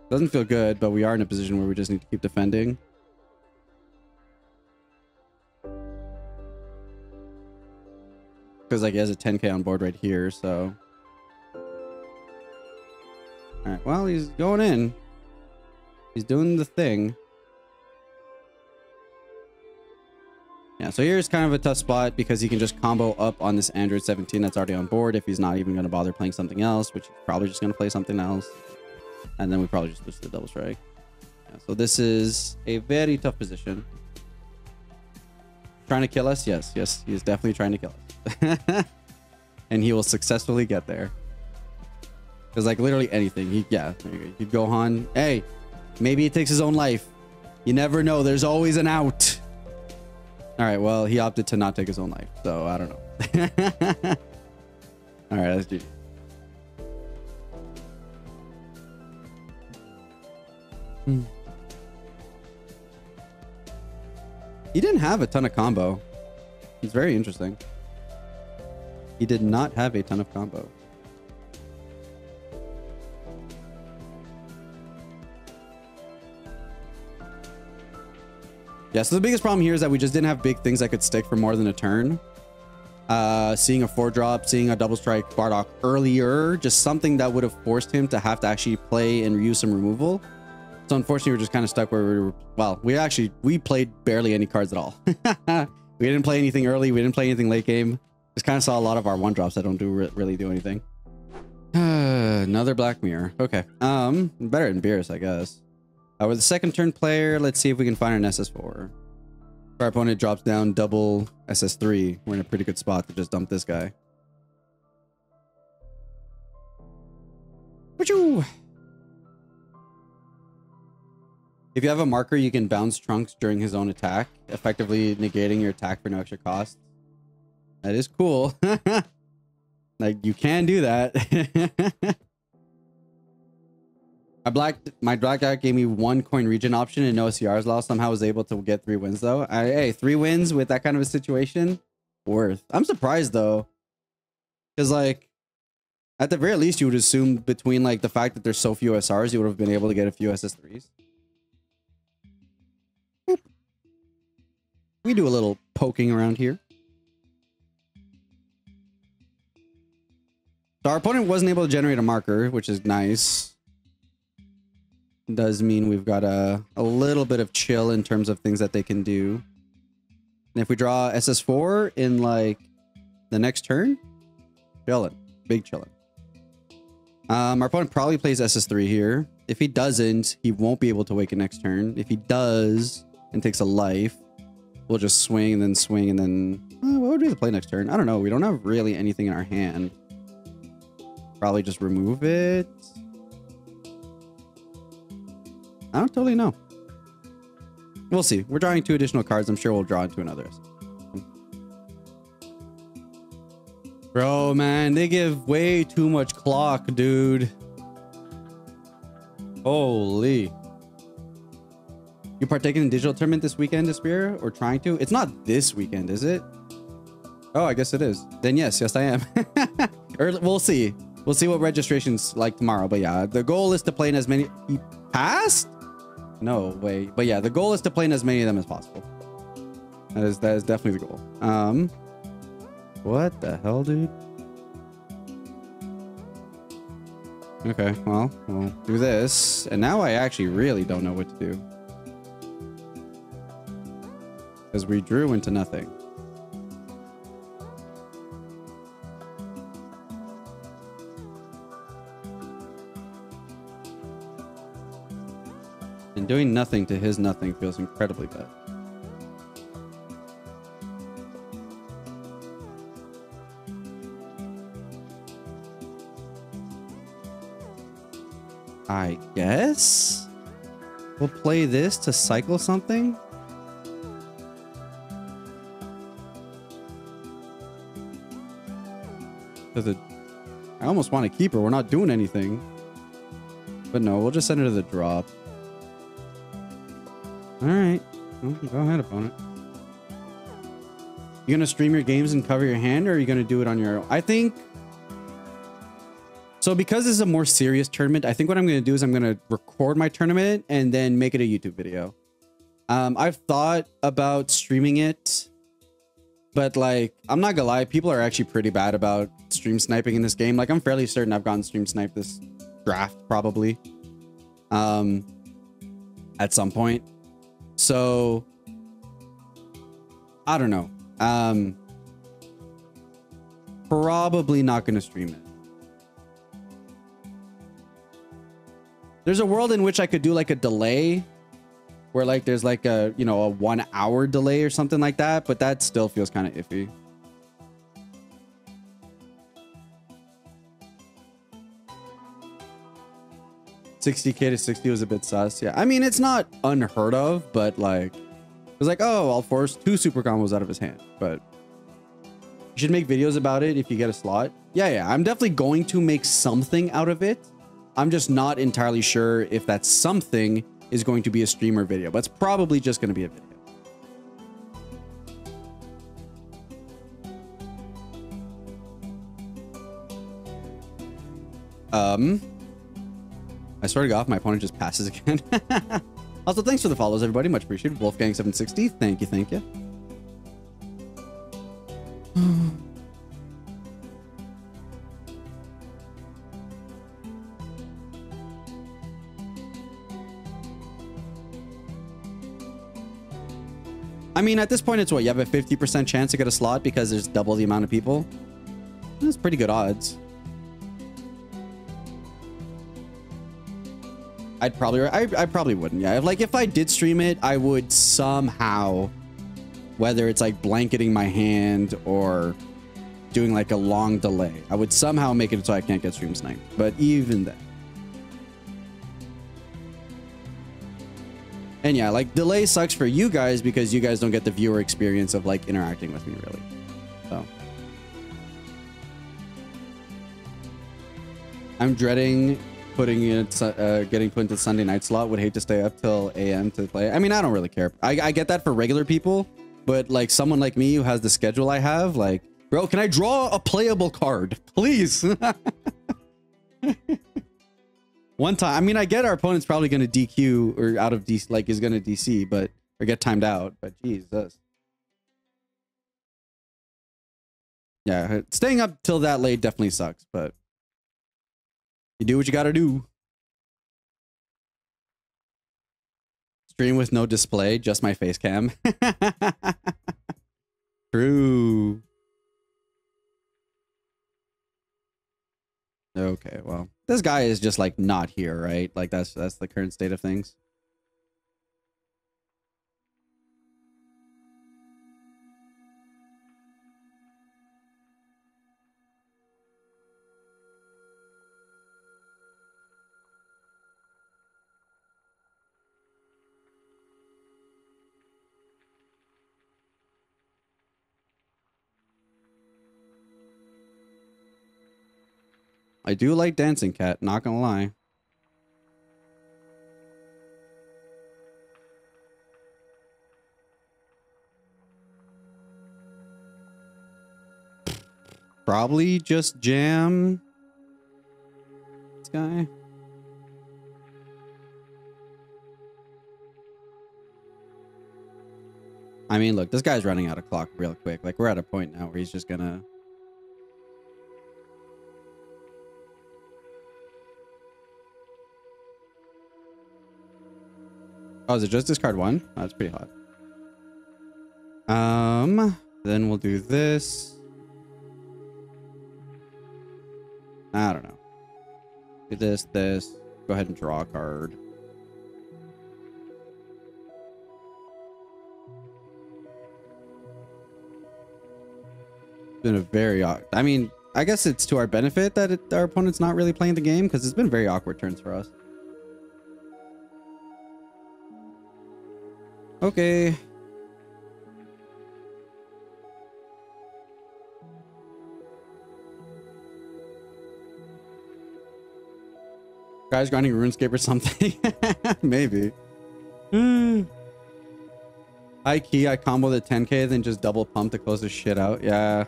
[SPEAKER 2] Doesn't feel good, but we are in a position where we just need to keep defending. Because like he has a 10k on board right here, so. All right, well, he's going in. He's doing the thing. Yeah, so here's kind of a tough spot because he can just combo up on this Android 17 that's already on board if he's not even going to bother playing something else, which he's probably just going to play something else. And then we probably just lose the double strike. So this is a very tough position. Trying to kill us? Yes, he is definitely trying to kill us. And he will successfully get there. Because like literally anything. He'd go on. Hey, maybe he takes his own life. You never know. There's always an out. All right, well, he opted to not take his own life. So I don't know. All right, that's GG. He didn't have a ton of combo. It's very interesting. He did not have a ton of combo. Yeah, so the biggest problem here is that we just didn't have big things that could stick for more than a turn. Seeing a 4-drop, seeing a double strike Bardock earlier, just something that would have forced him to have to actually play and use some removal. So unfortunately, we're just kind of stuck where we were. Well, we played barely any cards at all. We didn't play anything early. We didn't play anything late game. Just kind of saw a lot of our 1-drops that don't really do anything. Another Black Mirror. Okay. Better than Beerus, I guess. We're the second turn player. Let's see if we can find an SS4. If our opponent drops down double SS3, we're in a pretty good spot to just dump this guy. Wachoo! If you have a marker, you can bounce Trunks during his own attack, effectively negating your attack for no extra cost. That is cool. Like, you can do that. My black deck gave me 1 coin region option and no CRs lost. Somehow was able to get 3 wins though. Hey, 3 wins with that kind of a situation, worth. I'm surprised though, because like at the very least you would assume between like the fact that there's so few SRs, you would have been able to get a few SS3s. Boop. We do a little poking around here. So our opponent wasn't able to generate a marker, which is nice. Does mean we've got a little bit of chill in terms of things that they can do. And if we draw SS4 in like the next turn, chillin', big chillin'. Our opponent probably plays SS3 here. If he doesn't, he won't be able to wake it next turn. If he does and takes a life, we'll just swing and then what would be the play next turn? I don't know. We don't have really anything in our hand. Probably just remove it. I don't totally know. We'll see. We're drawing 2 additional cards. I'm sure we'll draw into another. Bro, man, they give way too much clock, dude. Holy. You partaking in digital tournament this weekend, Espira? Or trying to? It's not this weekend, is it? Oh, I guess it is. Then yes, I am. Or we'll see. We'll see what registration's like tomorrow. But yeah, the goal is to play in as many... He passed? No way. But yeah, the goal is to play in as many of them as possible. That is definitely the goal. What the hell, dude? Okay, well, we'll do this. And now I actually really don't know what to do. Because we drew into nothing. And doing nothing to his nothing feels incredibly bad. I guess we'll play this to cycle something. Because I almost want to keep her. We're not doing anything. But no, we'll just send her to the drop. All right. Well, go ahead, opponent. You gonna stream your games and cover your hand, or are you gonna do it on your own? I think so. Because this is a more serious tournament, I think what I'm gonna do is I'm gonna record my tournament and then make it a YouTube video. I've thought about streaming it, but like, I'm not gonna lie, people are actually pretty bad about stream sniping in this game. Like, I'm fairly certain I've gotten stream sniped this draft probably at some point. So I don't know. Probably not going to stream it. There's a world in which I could do like a delay where like there's like a, you know, a 1 hour delay or something like that, but that still feels kind of iffy. $60K to 60 was a bit sus. Yeah, I mean, it's not unheard of, but like, it was like, oh, I'll force 2 super combos out of his hand. But you should make videos about it if you get a slot. Yeah, I'm definitely going to make something out of it. I'm just not entirely sure if that something is going to be a streamer video, but it's probably just going to be a video. I swear to God, my opponent just passes again. Also, thanks for the follows, everybody. Much appreciated. Wolfgang760. Thank you. Thank you. I mean, at this point, it's what? You have a 50% chance to get a slot because there's double the amount of people. That's pretty good odds. I probably wouldn't. Yeah, if I did stream it, I would somehow, whether it's like blanketing my hand or doing like a long delay, I would somehow make it so I can't get stream sniped. But even then. And yeah, like delay sucks for you guys because you guys don't get the viewer experience of like interacting with me really. So I'm dreading putting it, getting put into Sunday night slot. Would hate to stay up till AM to play. I mean, I don't really care. I get that for regular people, but like someone like me who has the schedule I have, like, bro, can I draw a playable card, please? One time, I mean, I get our opponent's probably going to DQ or out of DC, like is going to DC, but or get timed out. But Jesus, yeah, staying up till that late definitely sucks. But you do what you got to do. Stream with no display, just my face cam. True. Okay, well, this guy is just like not here, right? Like that's the current state of things. I do like Dancing Cat, not gonna lie. Probably just jam this guy. I mean, look, this guy's running out of clock real quick. Like, we're at a point now where he's just gonna... Oh, is it just discard 1? Oh, that's pretty hot. Then we'll do this. I don't know. Do this. Go ahead and draw a card. It's been a very odd... I mean, I guess it's to our benefit that our opponent's not really playing the game because it's been very awkward turns for us. Okay. Guys grinding RuneScape or something. Maybe. High key, I combo the 10k, then just double pump to close this shit out. Yeah.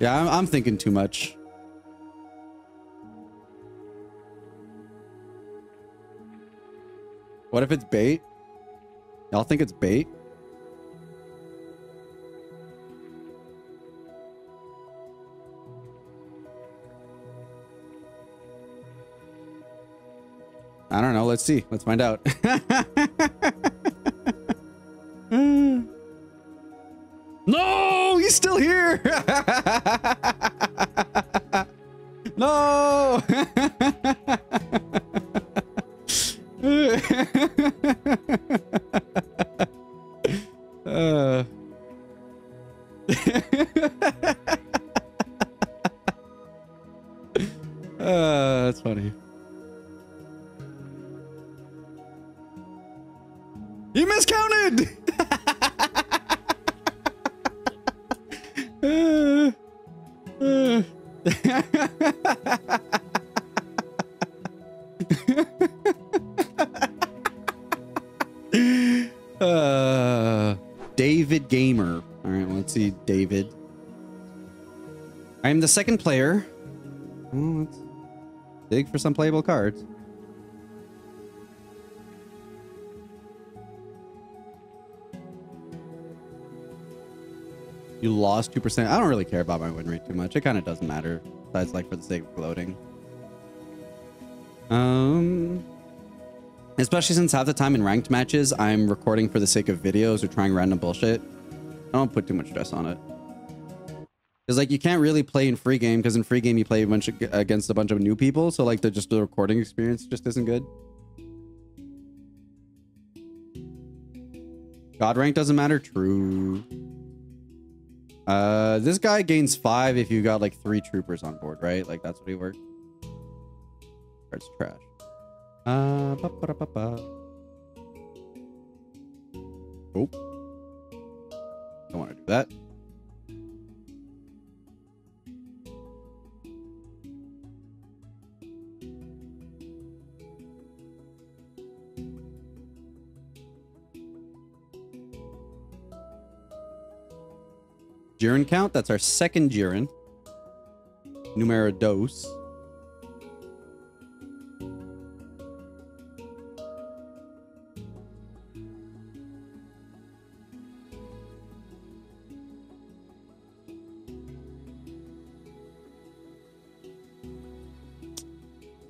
[SPEAKER 2] Yeah, I'm thinking too much. What if it's bait? Y'all think it's bait? I don't know. Let's see. Let's find out. No, he's still here. No. You miscounted! David Gamer. All right, let's see, David. I am the second player. Oh, let's dig for some playable cards. You lost 2%. I don't really care about my win rate too much. It kind of doesn't matter. Besides, like, for the sake of gloating. Especially since half the time in ranked matches, I'm recording for the sake of videos or trying random bullshit. I don't put too much stress on it. Because, like, you can't really play in free game, because in free game you play against a bunch of new people, so, like, the recording experience just isn't good. God rank doesn't matter? True. This guy gains 5 if you got, like, 3 troopers on board, right? Like, that's what he works. Card's trash. Oh. Don't want to do that. Jiren count. That's our second Jiren. Numero dos.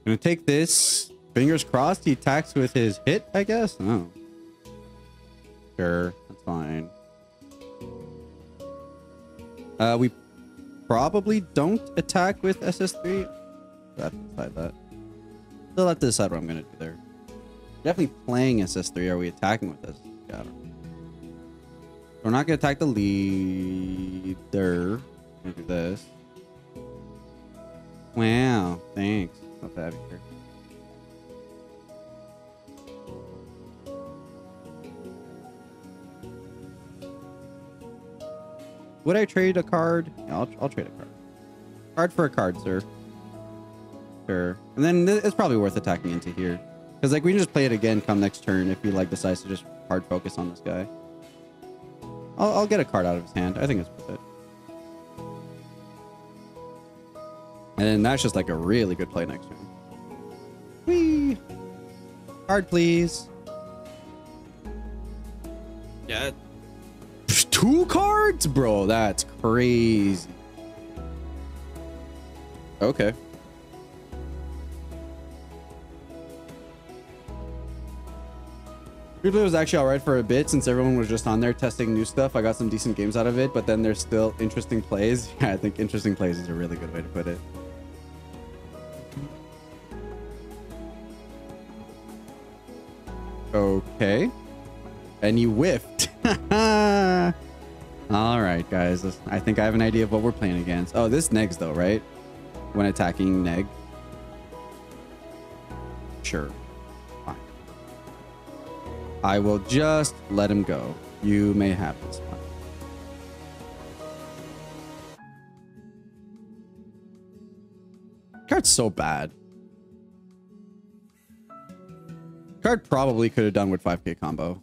[SPEAKER 2] Gonna take this. Fingers crossed he attacks with his hit, I guess? Oh. Sure, that's fine. We probably don't attack with SS3. I have to decide that. Still have to decide what I'm gonna do there. Definitely playing SS3. Are we attacking with SS3? I don't know. We're not gonna attack the leader. I'm gonna do this. Wow, thanks. Not bad here. Would I trade a card? Yeah, I'll trade a card. Card for a card, sir. Sure. And then it's probably worth attacking into here. Because, like, we can just play it again come next turn if he, like, decides to just hard focus on this guy. I'll get a card out of his hand. I think it's worth it. And then that's just, like, a really good play next turn. Whee! Card, please. Yeah. 2 cards? Bro, that's crazy. Okay. Replay was actually alright for a bit since everyone was just on there testing new stuff. I got some decent games out of it, but then there's still interesting plays. Yeah, I think interesting plays is a really good way to put it. Okay. And you whiffed. All right, guys. I think I have an idea of what we're playing against. Oh, this negs though, right? When attacking neg. Sure. Fine. I will just let him go. You may have this one. Card's so bad. Card probably could have done with 5k combo.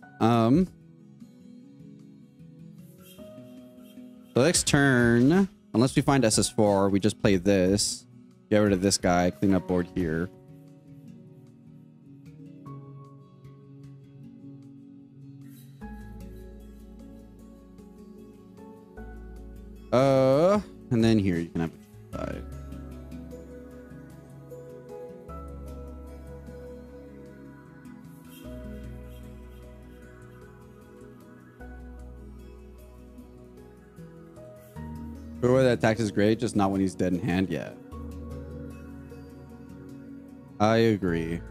[SPEAKER 2] So next turn, unless we find SS4, we just play this. Get rid of this guy, clean up board here. And then here you can have a side. Sure, that attack is great, just not when he's dead in hand yet. I agree.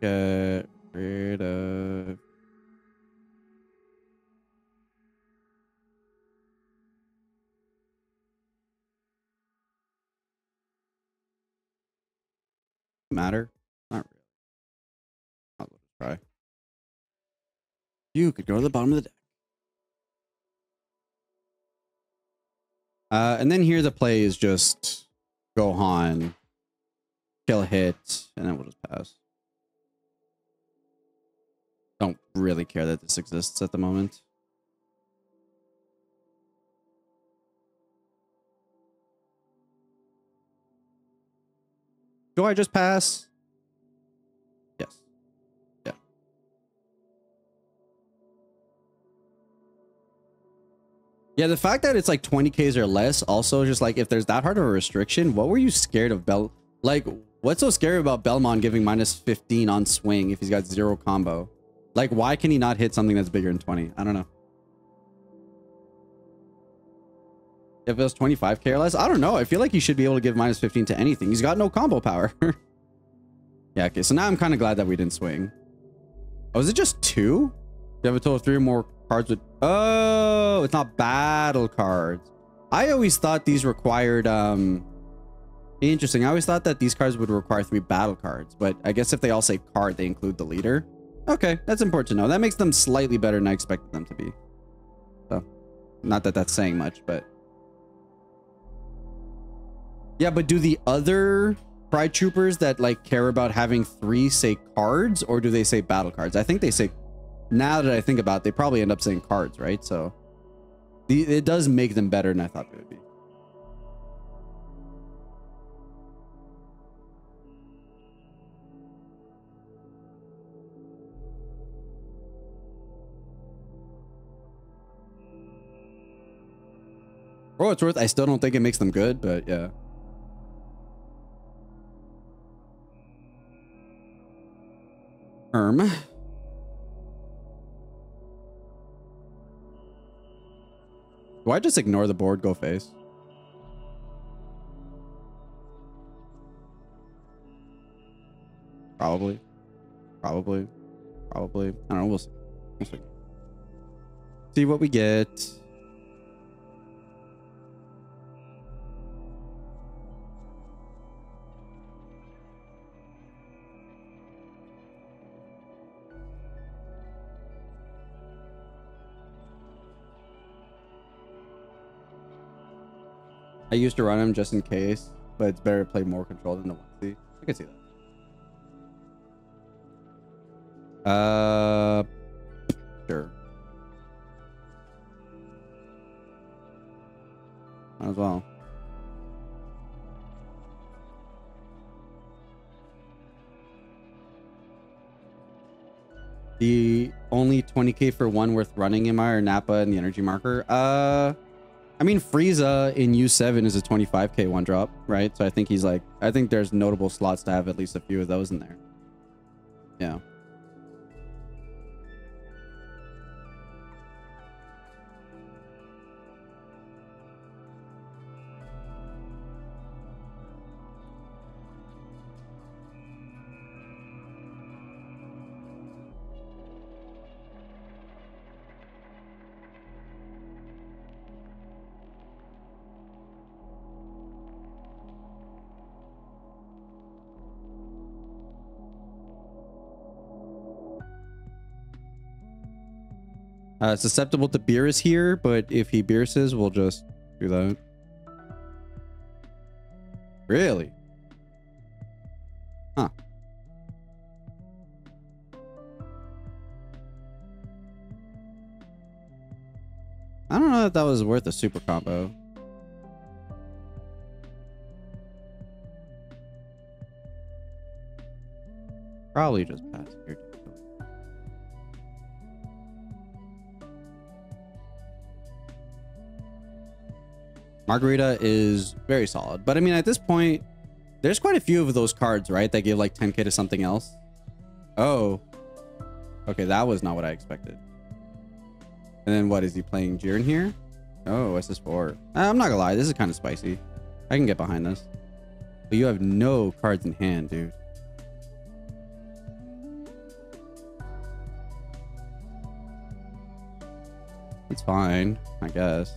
[SPEAKER 2] Get rid of... matter? Not really. I'll just try. You could go to the bottom of the deck. And then here the play is just Gohan, kill a hit, and then we'll just pass. Don't really care that this exists at the moment. Do I just pass? Yes. Yeah. Yeah, the fact that it's like 20Ks or less, also just like if there's that hard of a restriction, what were you scared of like, what's so scary about Belmont giving minus 15 on swing if he's got 0 combo? Like, why can he not hit something that's bigger than 20? I don't know. If it was 25K or less, I don't know. I feel like he should be able to give minus 15 to anything. He's got no combo power. Yeah, okay. So now I'm kind of glad that we didn't swing. Oh, is it just 2? You have a total of 3 or more cards with... Oh, it's not battle cards. I always thought these required... Interesting. I always thought that these cards would require 3 battle cards. But I guess if they all say card, they include the leader. Okay, that's important to know. That makes them slightly better than I expected them to be. So, not that that's saying much, but... Yeah, but do the other Pride Troopers that like care about having 3 say cards, or do they say battle cards? I think they say, now that I think about it, they probably end up saying cards, right? So it does make them better than I thought they would be. For what it's worth, I still don't think it makes them good, but yeah. Do I just ignore the board, go face? Probably. Probably. Probably. I don't know. We'll see. We'll see. See what we get. I used to run him just in case, but it's better to play more control than the 1C. I can see that. Sure. Might as well. The only 20K for one worth running am I, or Nappa and the energy marker? I mean, Frieza in U7 is a 25K one drop, right? So I think he's like, I think there's notable slots to have at least a few of those in there. Yeah. Susceptible to Beerus here, but if he Beeruses, we'll just do that. Really? Huh. I don't know if that was worth a super combo. Probably just pass here. Margarita is very solid, but I mean, at this point, there's quite a few of those cards, right, that give like 10K to something else. Oh, okay, that was not what I expected. And then what, is he playing Jiren here? Oh, SS4. I'm not gonna lie, this is kind of spicy. I can get behind this. But you have no cards in hand, dude. It's fine, I guess.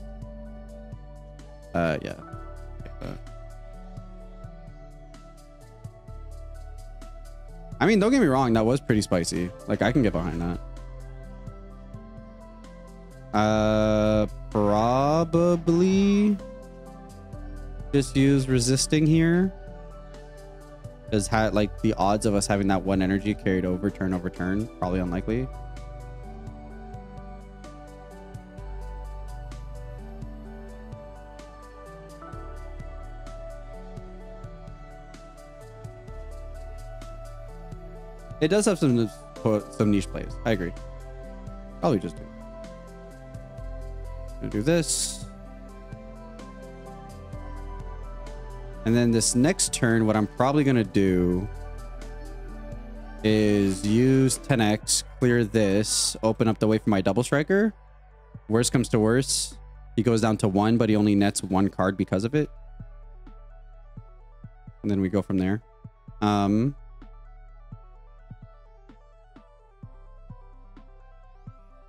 [SPEAKER 2] Yeah. I mean, don't get me wrong, that was pretty spicy. Like, I can get behind that. Probably just use resisting here. Because like the odds of us having that one energy carried over turn, probably unlikely. It does have some niche plays. I agree. Probably just do. Gonna do this. And then this next turn, what I'm probably gonna do is use 10x, clear this, open up the way for my double striker. Worst comes to worst, he goes down to 1, but he only nets 1 card because of it. And then we go from there.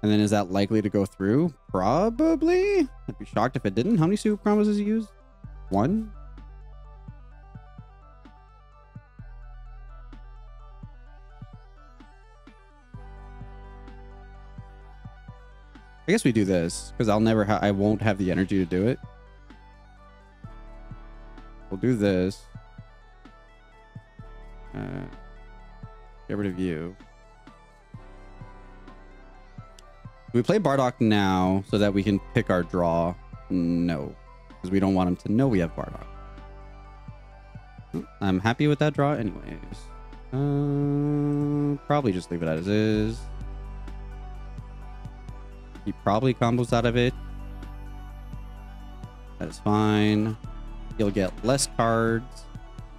[SPEAKER 2] And then is that likely to go through? Probably. I'd be shocked if it didn't. How many super combos does he use? 1? I guess we do this because I won't have the energy to do it. We'll do this. Get rid of you. We play Bardock now so that we can pick our draw. No, because we don't want him to know we have Bardock. I'm happy with that draw anyways. Probably just leave it as is. He probably combos out of it. That is fine. He'll get less cards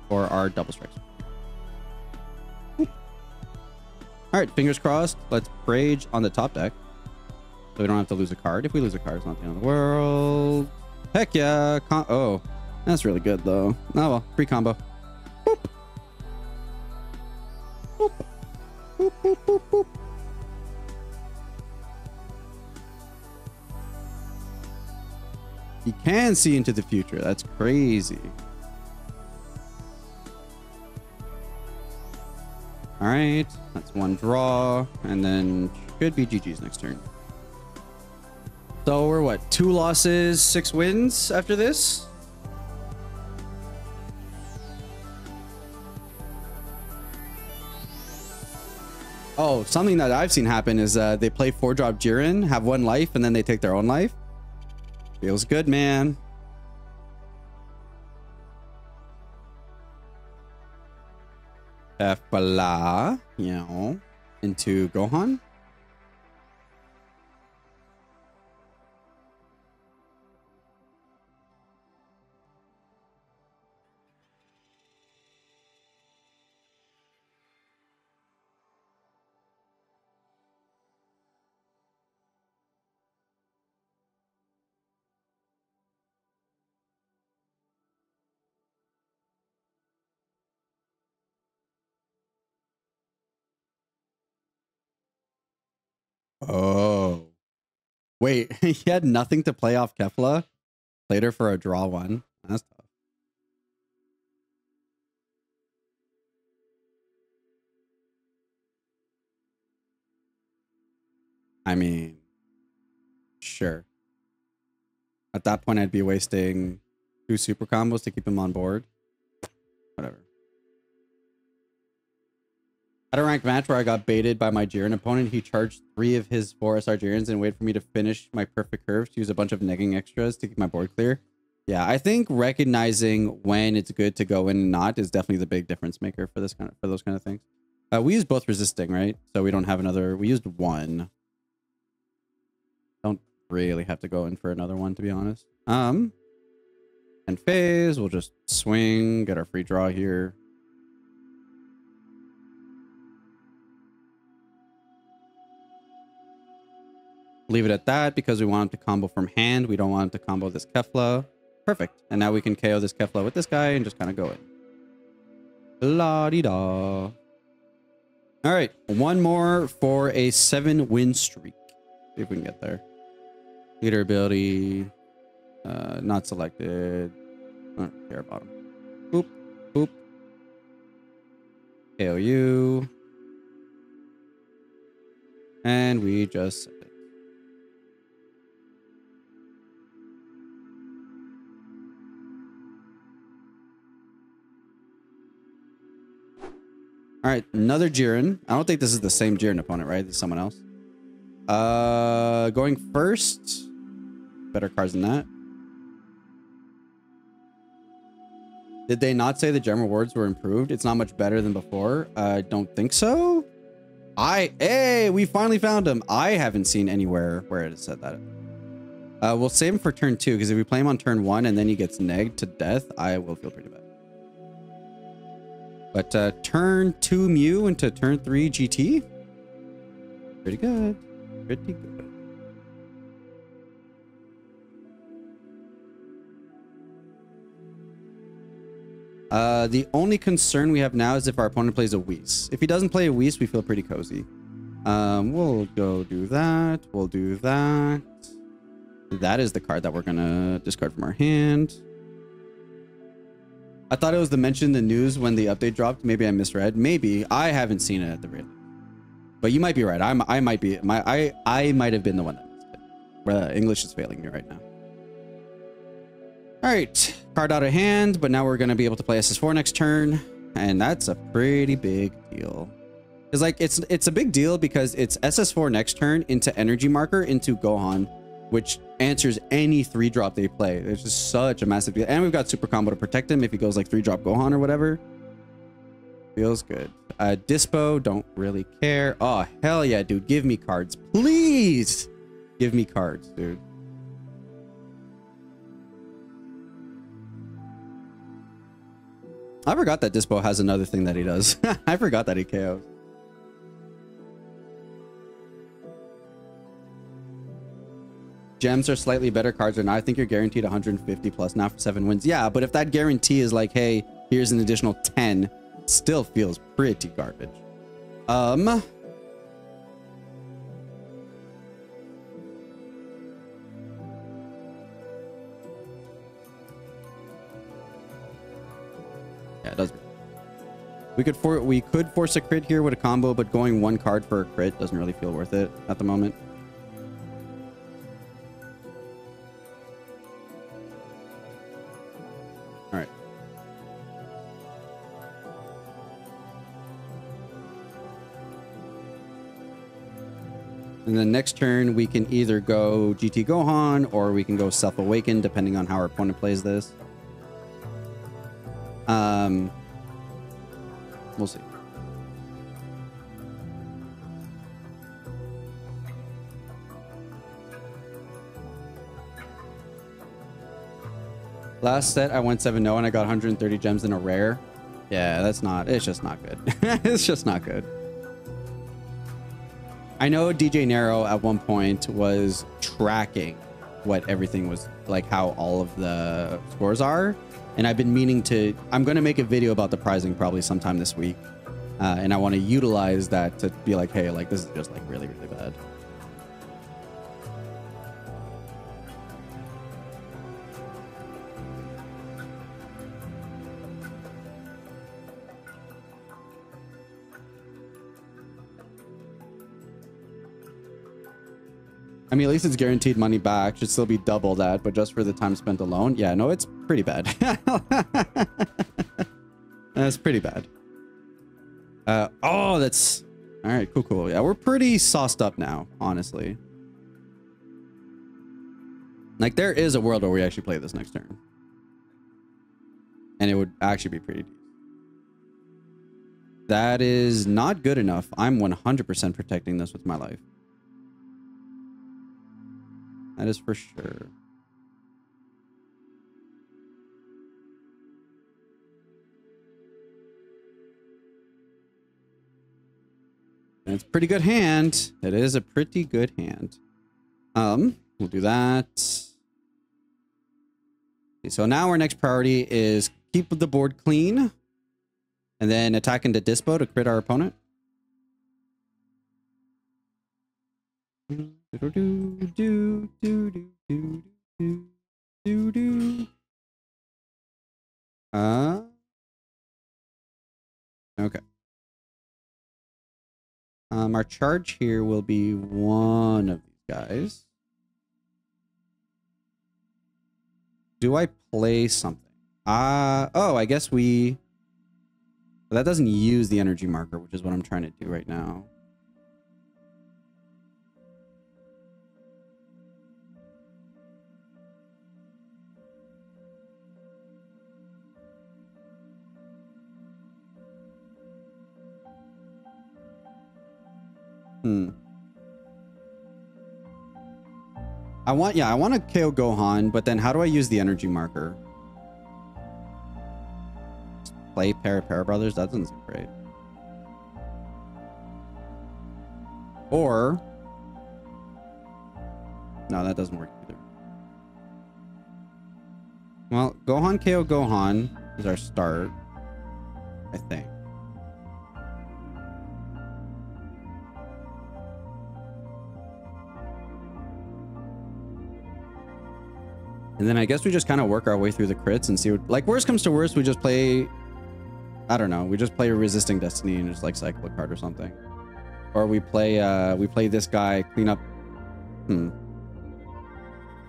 [SPEAKER 2] for our double strikes. All right, fingers crossed. Let's Rage on the top deck. So we don't have to lose a card. If we lose a card, it's not the end of the world. Heck yeah. Oh, that's really good, though. Oh, well. Free combo. Boop. Boop. Boop, boop, boop, boop. He can see into the future. That's crazy. All right. That's 1 draw. And then should be GG's next turn. So we're what? 2 losses, 6 wins after this? Oh, something that I've seen happen is they play 4-drop Jiren, have 1 life, and then they take their own life. Feels good, man. Espira, you know, into Gohan. Oh, wait, he had nothing to play off Kefla. Played her for a draw 1. That's tough. I mean, sure. At that point, I'd be wasting 2 super combos to keep him on board. Whatever. At a ranked match where I got baited by my Jiren opponent, he charged 3 of his 4 SR Jirens and waited for me to finish my perfect curve to use a bunch of negging extras to keep my board clear. Yeah, I think recognizing when it's good to go in and not is definitely the big difference maker for those kind of things. We used both resisting, right? So we don't have another. We used 1. Don't really have to go in for another one, to be honest. And phase, we'll just swing, get our free draw here. Leave it at that because we want him to combo from hand. We don't want him to combo this Kefla. Perfect. And now we can KO this Kefla with this guy and just kind of go in. La-di-da. All right. 1 more for a 7-win streak. See if we can get there. Leader ability. Not selected. I don't care about him. Boop. Boop. KOU. And we just send it. All right, another Jiren. I don't think this is the same Jiren opponent, right? This is someone else. Going first. Better cards than that. Did they not say the gem rewards were improved? It's not much better than before. I don't think so. Hey, we finally found him. I haven't seen anywhere where it said that. We'll save him for turn 2 because if we play him on turn 1 and then he gets negged to death, I will feel pretty bad. But turn 2 Mew into turn 3 GT. Pretty good. Pretty good. The only concern we have now is if our opponent plays a Whis. If he doesn't play a Whis, we feel pretty cozy. We'll go do that. We'll do that. That is the card that we're gonna discard from our hand. I thought it was the mention in the news when the update dropped. Maybe I misread. Maybe. I haven't seen it at the rate. But you might be right. I might be. I might have been the one that missed it. English is failing me right now. All right. Card out of hand, but now we're going to be able to play SS4 next turn. And that's a pretty big deal. Because like it's a big deal because it's SS4 next turn into Energy Marker into Gohan, which answers any 3-drop they play. It's just such a massive deal. And we've got super combo to protect him if he goes like 3-drop Gohan or whatever. Feels good. Dispo, don't really care. Oh, hell yeah, dude. Give me cards. Please give me cards, dude. I forgot that Dispo has another thing that he does. I forgot that he KOs. Gems are slightly better cards, and I think you're guaranteed 150 plus now for 7 wins. Yeah, but if that guarantee is like, hey, here's an additional 10, it still feels pretty garbage. Yeah, it does. We could force a crit here with a combo, but going 1 card for a crit doesn't really feel worth it at the moment. All right. And then next turn, we can either go GT Gohan or we can go Self-Awaken, depending on how our opponent plays this. We'll see. Last set, I went 7-0 and I got 130 gems in a rare. Yeah, it's just not good. It's just not good. I know DJ Nero at one point was tracking what everything was like, how all of the scores are. And I've been meaning to, I'm going to make a video about the pricing probably sometime this week. And I want to utilize that to be like, hey, like this is just like really, really bad. I mean, at least it's guaranteed money back. Should still be double that, but just for the time spent alone. Yeah, no, it's pretty bad. That's pretty bad. Oh, that's... All right, cool, cool. Yeah, we're pretty sauced up now, honestly. Like, there is a world where we actually play this next turn. And it would actually be pretty decent. That is not good enough. I'm 100% protecting this with my life. That is for sure. And it's a pretty good hand. It is a pretty good hand. We'll do that. Okay, so now our next priority is keep the board clean. And then attack into Dispo to crit our opponent. Okay. Our charge here will be one of these guys. Do I play something? Oh, I guess we... That doesn't use the energy marker, which is what I'm trying to do right now. I want to KO Gohan, but then how do I use the energy marker? Play Para Brothers? That doesn't seem great. Or... No, that doesn't work either. Well, Gohan KO Gohan is our start, I think. And then I guess we just kind of work our way through the crits and see what, like, worst comes to worst, we just play, I don't know, we just play a Resisting Destiny and just like cycle a card or something. Or we play this guy, clean up.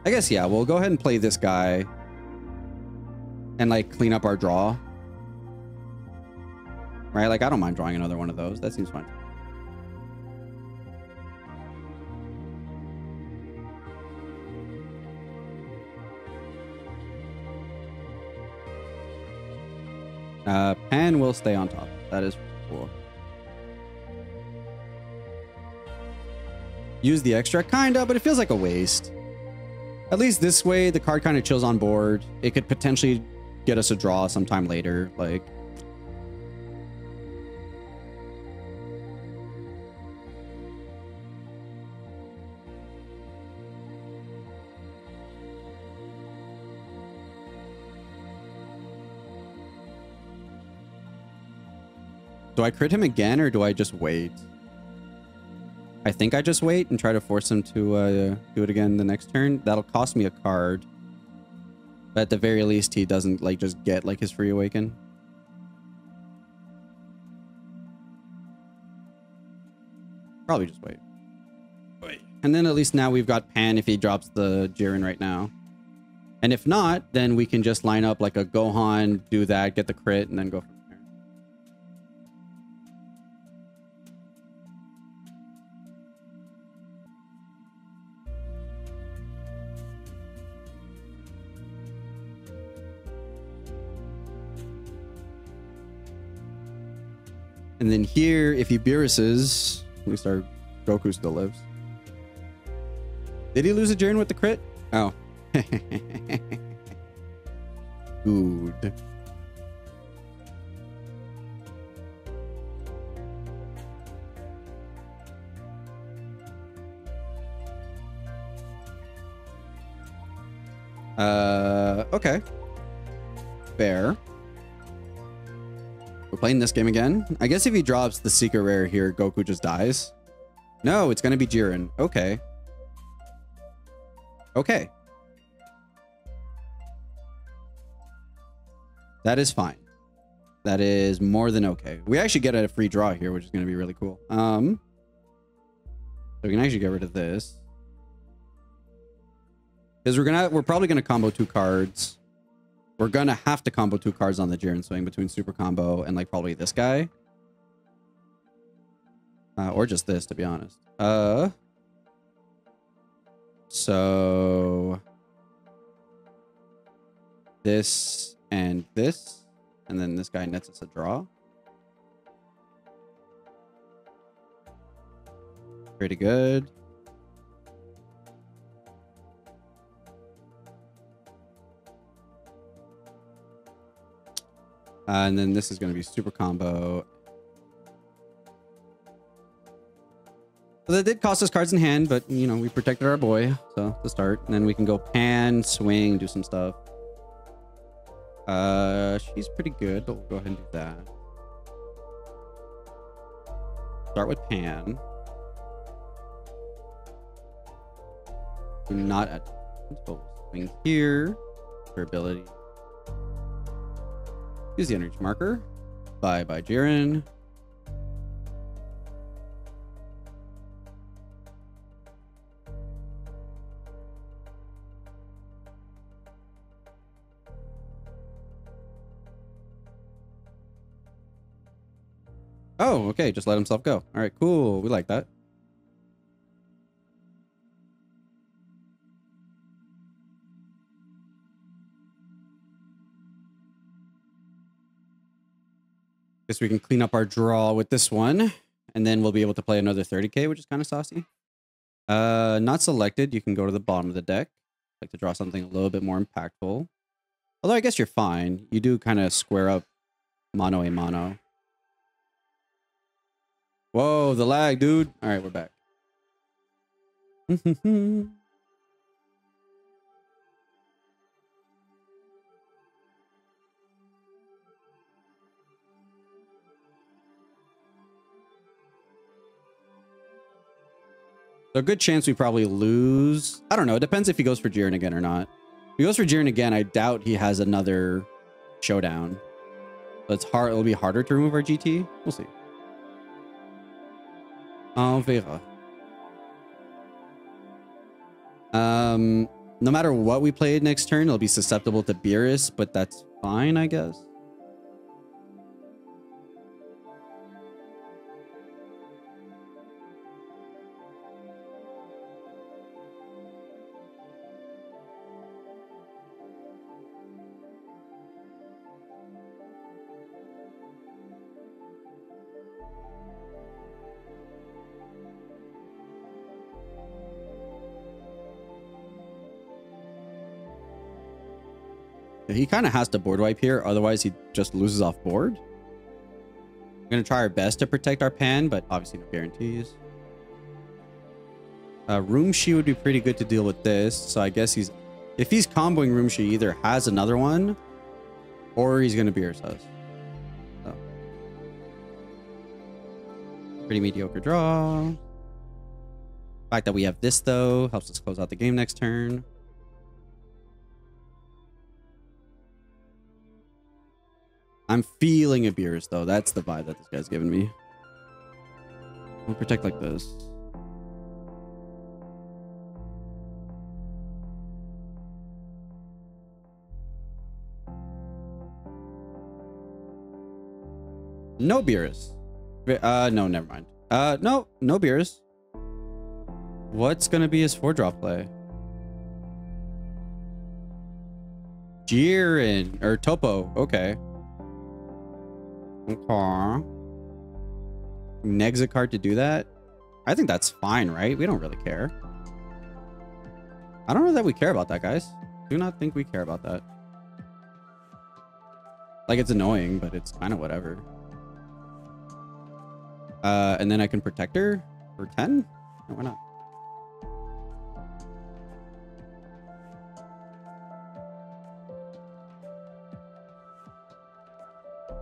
[SPEAKER 2] I guess, yeah, we'll go ahead and play this guy and like clean up our draw. Right? Like, I don't mind drawing another one of those. That seems fine. Pan will stay on top. That is cool. Use the extra? Kinda, but it feels like a waste. At least this way, the card kind of chills on board. It could potentially get us a draw sometime later. Like... Do I crit him again, or do I just wait? I think I just wait and try to force him to do it again the next turn. That'll cost me a card. But at the very least, he doesn't like just get like his free awaken. Probably just wait. And then at least now we've got Pan if he drops the Jiren right now. And if not, then we can just line up like a Gohan, do that, get the crit, and then go from there. And then here, if he Beerus's, at least our Goku still lives. Did he lose a Jiren with the crit? Oh. Good. Okay. Fair. We're playing this game again. I guess if he drops the secret rare here, Goku just dies. No, it's going to be Jiren. Okay. Okay. That is fine. That is more than okay. We actually get a free draw here, which is going to be really cool. So we can actually get rid of this. Because we're probably going to combo 2 cards. We're gonna have to combo 2 cards on the Jiren swing between Super Combo and like probably this guy. Or just this, to be honest. So this and this, and then this guy nets us a draw. Pretty good. And then this is going to be Super Combo. So that did cost us cards in hand, but, you know, we protected our boy. So, to start. And then we can go Pan, swing, do some stuff. She's pretty good, but we'll go ahead and do that. Start with Pan. Not at... So swing here. For ability. Use the energy marker. Bye bye Jiren. Oh, okay. Just let himself go. All right, cool. We like that. Guess we can clean up our draw with this one, and then we'll be able to play another 30k, which is kind of saucy. Not selected. You can go to the bottom of the deck. Like to draw something a little bit more impactful. Although I guess you're fine. You do kind of square up mono a mono. Whoa, the lag, dude. All right, we're back. So a good chance we probably lose. I don't know. It depends if he goes for Jiren again or not. If he goes for Jiren again, I doubt he has another showdown. So it's hard. It'll be harder to remove our GT. We'll see. On verra. No matter what we played next turn, it'll be susceptible to Beerus, but that's fine, I guess. He kind of has to board wipe here, otherwise he just loses off board. We're going to try our best to protect our pan, but obviously no guarantees. Room Shi would be pretty good to deal with this, so I guess if he's comboing Room Shi, either has another one, or he's going to Beerus us. So. Pretty mediocre draw. The fact that we have this, though, helps us close out the game next turn. I'm feeling a Beerus, though. That's the vibe that this guy's giving me. We'll protect like this. No Beerus. No, never mind. No Beerus. What's going to be his 4-drop play? Jiren, or Topo. Okay. Okay. Negs a card to do that? I think that's fine, right? We don't really care. I don't know that we care about that, guys. Do not think we care about that. Like, it's annoying, but it's kind of whatever. And then I can protect her for 10? No, why not?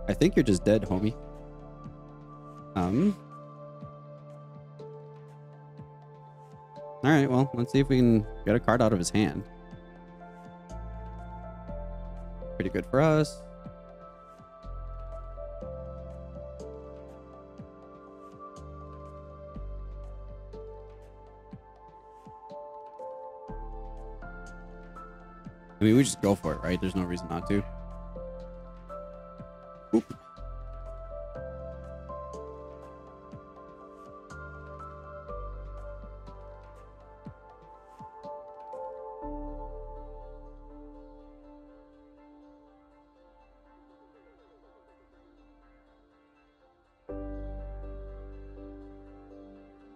[SPEAKER 2] I think you're just dead, homie. All right, well, let's see if we can get a card out of his hand. Pretty good for us. I mean, we just go for it, right? There's no reason not to. Oop.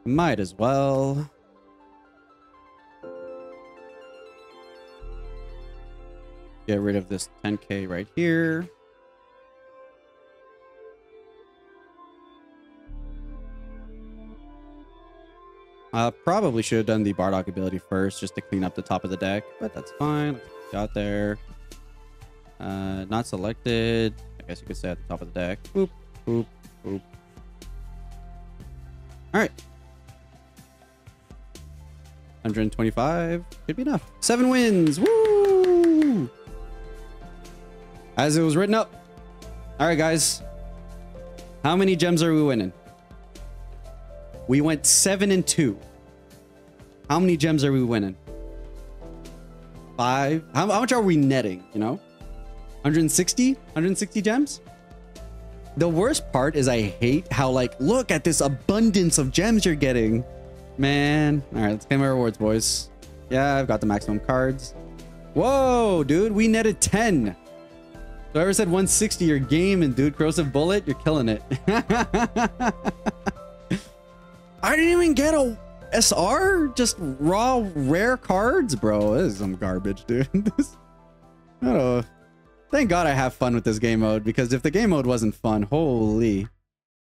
[SPEAKER 2] Might as well. Get rid of this 10k right here. Probably should have done the Bardock ability first just to clean up the top of the deck, but that's fine. Got there. Not selected. I guess you could say at the top of the deck. Boop, boop, boop. All right. 125 could be enough. 7 wins. Woo! As it was written up. All right, guys. How many gems are we winning? We went 7-2. How many gems are we winning? 5. How much are we netting? You know, 160 gems. The worst part is I hate how, like, look at this abundance of gems you're getting. Man. All right, let's get my rewards, boys. Yeah, I've got the maximum cards. Whoa, dude, we netted 10. Whoever said 160, you're gaming, dude. Corrosive Bullet, you're killing it. I didn't even get a SR, just raw rare cards, bro. This is some garbage, dude. I don't know. Thank God I have fun with this game mode, because if the game mode wasn't fun, holy.